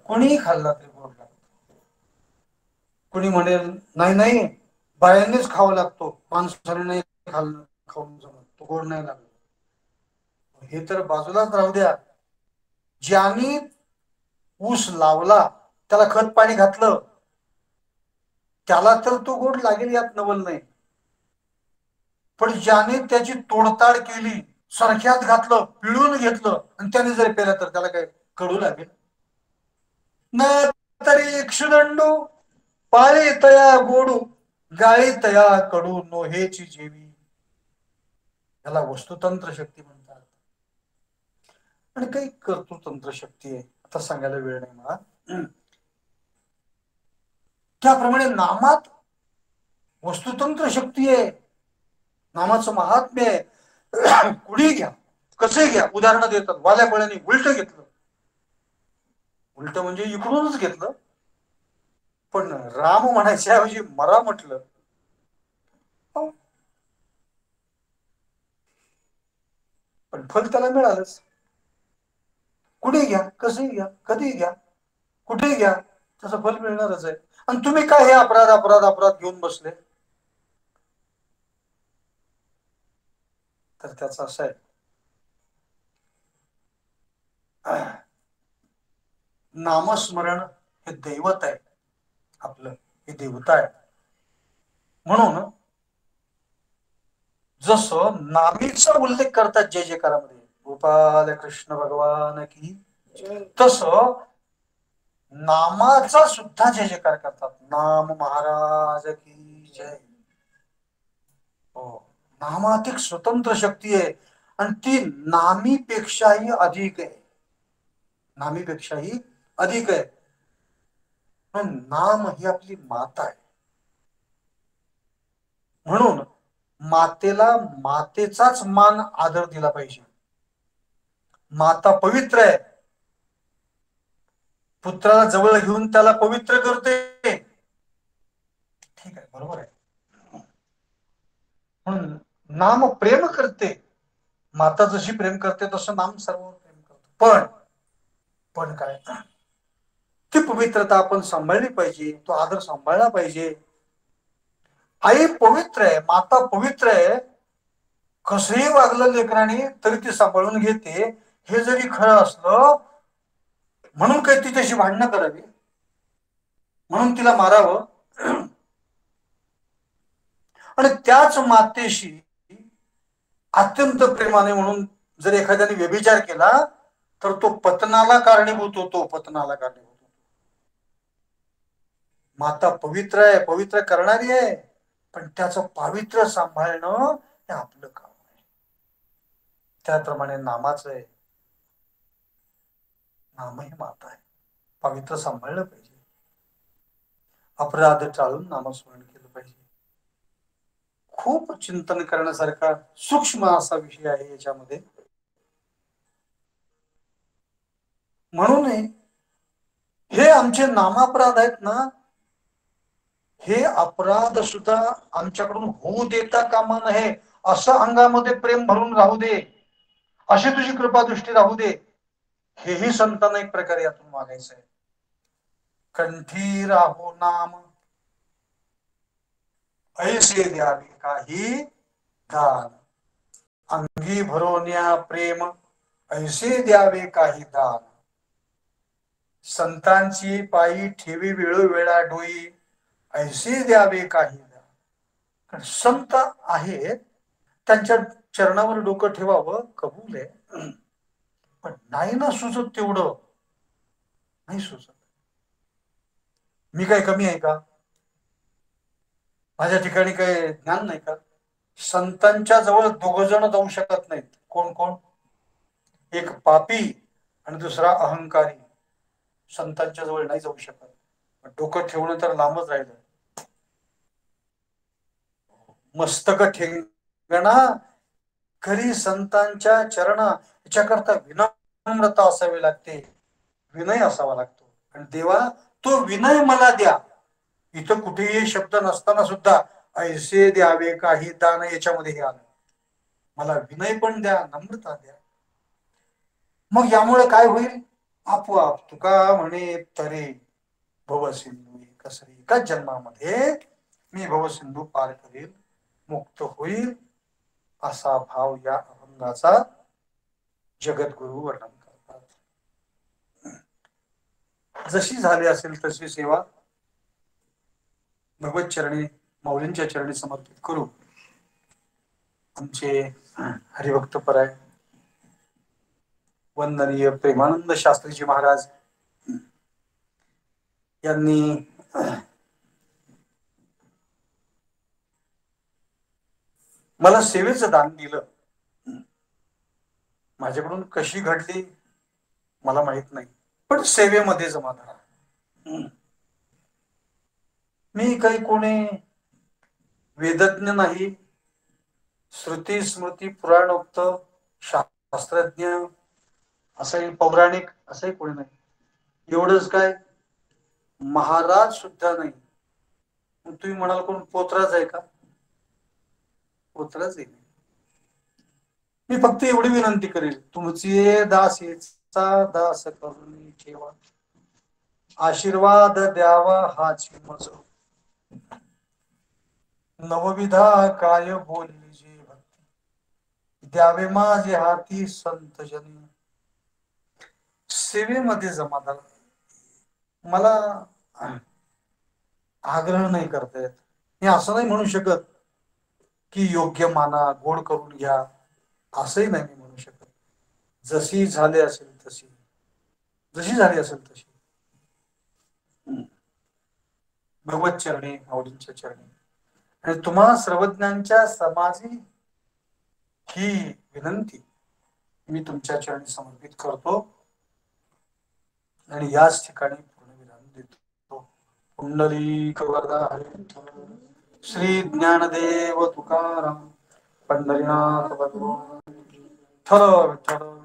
कोणीही खाल्ला तरी गोड लागतो. कोणी म्हणेल नाही नाही बायांनीच खावा लागतो, माणसाने नाही खाऊन जमत, तो गोड नाही लागतो. हे तर बाजूलाच राहू द्या, ज्याने ऊस लावला त्याला खत पाणी घातलं त्याला तर तो गोड लागेल यात नवल नाही. पण ज्याने त्याची तोडताड केली, सरख्यात घातलं, पिळून घेतलं आणि त्याने जर पेलं तर त्याला काय कडू लागेल? न तरी क्षुदंडू पाळी तया गोडू, गाळी तया कडू नोहेची जेवी. याला वस्तुतंत्र शक्ती म्हणतात. आणि काही कर्तृतंत्र शक्ती आहे, आता सांगायला वेळ नाही मला. त्याप्रमाणे नामात वस्तुतंत्र शक्ती आहे, नामाचं महात्म्य आहे. कुणी घ्या, कसे घ्या. उदाहरण देतात, वाल्या बळ्याने उलट घेतलं, उलट म्हणजे इकडूनच घेतलं, पण राम म्हणायच्या ऐवजी मरा म्हटलं. पण फल त्याला मिळालंच. कुठे घ्या, कसे घ्या, कधी घ्या, कुठे घ्या, त्याचं फल मिळणारच आहे. आणि तुम्ही काय हे अपराध अपराध अपराध घेऊन बसले, तर त्याचं असं आहे, नामस्मरण हे दैवत आहे आपलं, हे देवता आहे. म्हणून जसं नामीचा उल्लेख करतात जय जयकारामध्ये, गोपाल कृष्ण भगवान की, तसं नामाचा सुद्धा जय जयकार करतात, नाम महाराज की जय. हो, नामात एक स्वतंत्र शक्ती आहे आणि ती नामीपेक्षाही अधिक आहे, नामीपेक्षाही अधिक आहे. पण नाम ही आपली माता आहे. म्हणून मातेला मातेचाच मान आदर दिला पाहिजे. माता पवित्र आहे, पुत्राला जवळ घेऊन त्याला पवित्र करते, ठीक आहे, बरोबर आहे. म्हणून नाम प्रेम करते, माता जशी प्रेम करते तसं नाम सर्व प्रेम करते. पण काय, ती पवित्रता आपण सांभाळली पाहिजे, तो आदर सांभाळला पाहिजे. आई पवित्र आहे, माता पवित्र आहे, कसंही वागलं लेकराने तरी ती सांभाळून घेते. हे जरी खरं असलं म्हणून काही तिच्याशी भांडणं करावी, म्हणून तिला मारावं. आणि त्याच मातेशी अत्यंत प्रेमाने म्हणून जर एखाद्याने व्यभिचार केला तर तो पतनाला कारणीभूत होतो, पतनाला कारणीभूत होतो. माता पवित्र आहे, पवित्र करणारी आहे, पण त्याचं पावित्र्य सांभाळणं हे आपलं काम आहे. त्याप्रमाणे नामाचं आहे, नामही माता आहे, पवित्र सांभाळलं पाहिजे, अपराध टाळून नामस्मरण केलं पाहिजे. खूप चिंतन करण्यासारखा सूक्ष्म असा विषय आहे याच्यामध्ये. म्हणून हे आमचे नामापराध आहेत ना, हे अपराध सुद्धा आमच्याकडून होऊ देता कामा नये. असं अंगामध्ये प्रेम भरून राहू दे, अशी तुझी कृपादृष्टी राहू दे, हेही संतांना एक प्रकारे यातून मागायचं आहे. कंठी राहो नाम ऐसे द्यावे काही दान, अंगी भरोन्या प्रेम ऐसे द्यावे काही दान, संतांची पायी ठेवी वेळोवेळा डोई ऐसे द्यावे काही दान. संत आहेत, त्यांच्या चरणावर डोकं ठेवावं कबूल आहे, पण नाही ना सुचत तेवढं, नाही सुचत. मी काय कमी आहे का, माझ्या ठिकाणी काय ज्ञान नाही का? संतांच्या जवळ दोघ जण जाऊ शकत नाहीत. कोण कोण? एक पापी आणि दुसरा अहंकारी. संतांच्या जवळ नाही जाऊ शकत. डोकं ठेवणं तर लांबच राहिलं. मस्तक ठेंगणा खरी संतांच्या चरणा, याच्याकरता विनम्रता असावी लागते, विनय असावा लागतो. आणि देवा तो विनय मला द्या. इथं कुठेही शब्द नसताना सुद्धा ऐसे द्यावे काही दान याच्यामध्ये हे आलं. मला विनय पण द्या, नम्रता द्या. मग यामुळे काय होईल? आपोआप तुका म्हणे तरे भवसिंधू कसरी, एकाच जन्मामध्ये मी भवसिंधू पार करेल, मुक्त होईल, असा भाव या अभंगाचा जगद्गुरु वर्णन करतात. जशी झाली असेल तशी सेवा भगवत चरणी, माऊलींच्या चरणी समर्पित करू. आमचे हरिभक्त पराय वंदनीय प्रेमानंद शास्त्रीजी महाराज यांनी मला सेवेचं दान दिलं. माझ्याकडून कशी घडली मला माहित नाही, पण सेवेमध्ये जमा झाला. मी काही कोणी वेदज्ञ नाही, श्रुती स्मृती पुराणोक्त शास्त्रज्ञ असंही, पौराणिक असंही कोणी नाही. एवढंच काय, महाराज सुद्धा नाही. तुम्ही म्हणाल कोण पोतराज आहे का? पोतराज आहे. मी फक्त एवढी विनंती करेल, तुमचे दास याचा दास करून ठेवा. आशीर्वाद द्यावा हाच मज नवविधा काय बोलली जे भक्ती द्यावे माझे हाती संत जनी सेवेमध्ये जमा झाला मला आग्रह नाही करता येत मी असं नाही म्हणू शकत की योग्य माना गोड करून घ्या असंही नाही मी म्हणू शकत जशी झाली असेल तशी जशी झाली असेल तशी भगवत चरणी आवडींच्या चरणी आणि तुम्हा सर्वज्ञांच्या समाजी ही विनंती मी तुमच्या चरणी समर्पित करतो आणि याच ठिकाणी पूर्णविराम देतो पुंडलिक वरदा हरी विठ्ठल श्री ज्ञानदेव तुकाराम पंढरीनाथ भगवान विठ्ठल विठ्ठल